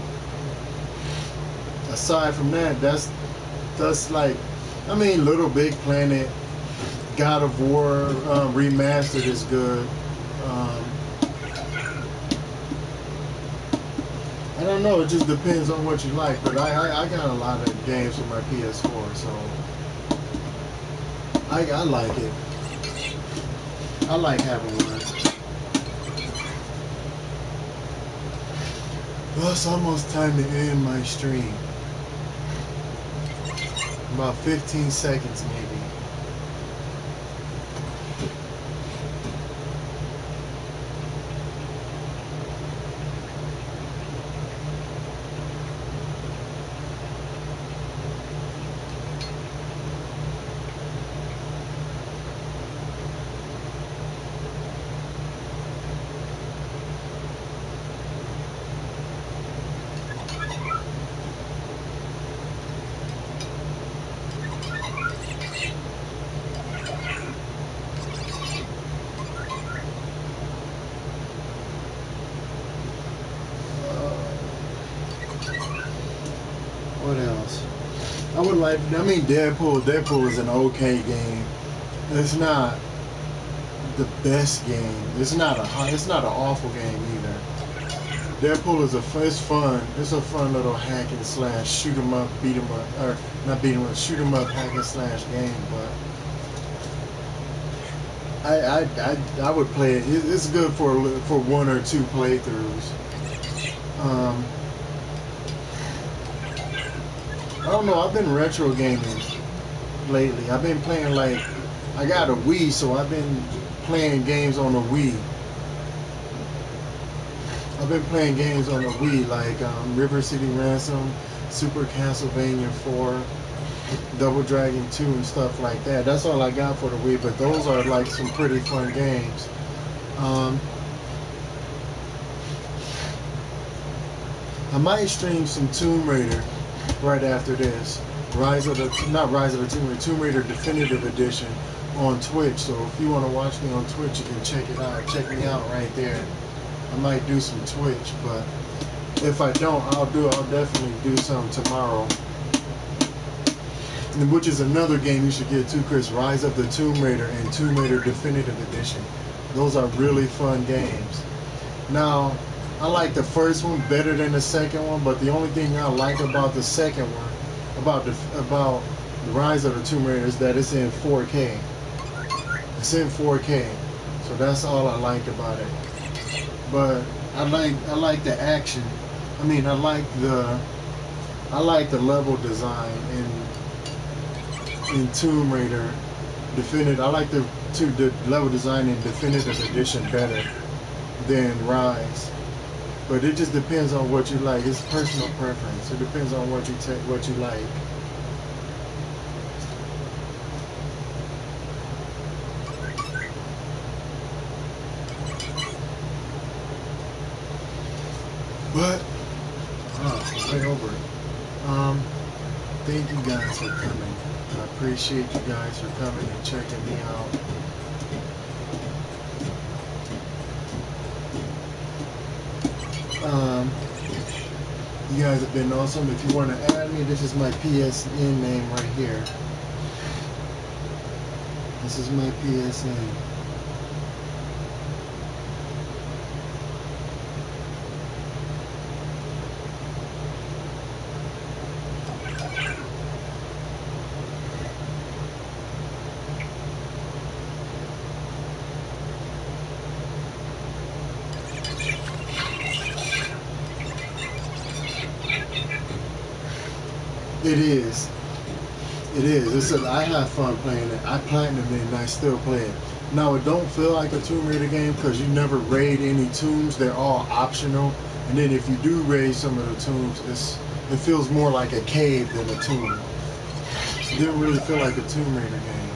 Aside from that, that's like, I mean, Little Big Planet, God of War Remastered is good. I don't know, it just depends on what you like, but I got a lot of games for my PS4, so I like it. I like having one. Well, it's almost time to end my stream. About 15 seconds maybe. What else? I would like. I mean, Deadpool. Deadpool is an okay game. It's not the best game. It's not an awful game either. Deadpool is it's fun. It's a fun little hack and slash, shoot 'em up, beat 'em up, or not beat 'em up, shoot 'em up, hack and slash game. But I would play it. It's good for one or two playthroughs. I don't know, I've been retro gaming lately. I've been playing I got a Wii, so I've been playing games on the Wii. I've been playing games on the Wii like River City Ransom, Super Castlevania 4, Double Dragon 2 and stuff like that. That's all I got for the Wii, but those are like some pretty fun games. I might stream some Tomb Raider right after this. Tomb Raider Definitive Edition on Twitch. So if you want to watch me on Twitch, you can check it out. Check me out right there. I might do some Twitch, but if I don't, I'll definitely do some tomorrow. And which is another game you should get too, Chris. Rise of the Tomb Raider and Tomb Raider Definitive Edition. Those are really fun games. Now, I like the first one better than the second one, but the only thing I like about the second one, about the Rise of the Tomb Raider, is that it's in 4K. It's in 4K, so that's all I like about it. But I like the action. I mean, I like the level design in Tomb Raider. I like the level design in Definitive Edition better than Rise. But it just depends on what you like. It's personal preference. It depends on what you like. But way over it. Thank you guys for coming. I appreciate you guys for coming and checking me out. You guys have been awesome. If you want to add me, this is my PSN name right here. This is my PSN. It is. It is. I have fun playing it. I platinum it and I still play it. Now it don't feel like a Tomb Raider game because you never raid any tombs. They're all optional. And then if you do raid some of the tombs, it feels more like a cave than a tomb. It didn't really feel like a Tomb Raider game.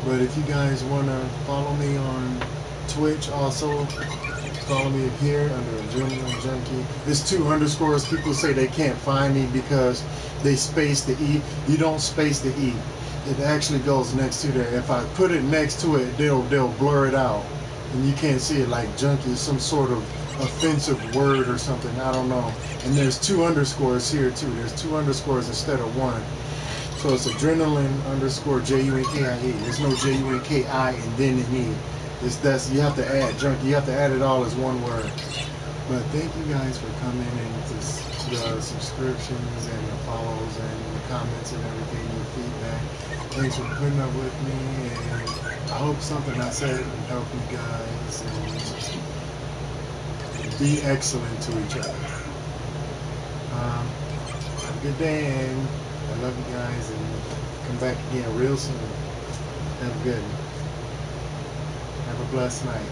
But if you guys want to follow me on Twitch also, follow me here under Adrenaline Junkie. There's 2 underscores. People say they can't find me because they space the E. You don't space the E. It actually goes next to there. If I put it next to it, they'll blur it out. And you can't see it like junkie is some sort of offensive word or something. I don't know. And there's 2 underscores here too. There's 2 underscores instead of 1. So it's Adrenaline underscore JUNKIE. There's no JUNKI and then an E. You have to add junkie. You have to add it all as one word. But thank you guys for coming and the subscriptions and the follows and the comments and everything, your feedback. Thanks for putting up with me, and I hope something I said will help you guys and be excellent to each other. Have a good day, and I love you guys, and come back again real soon. Have a good one. Have a blessed night.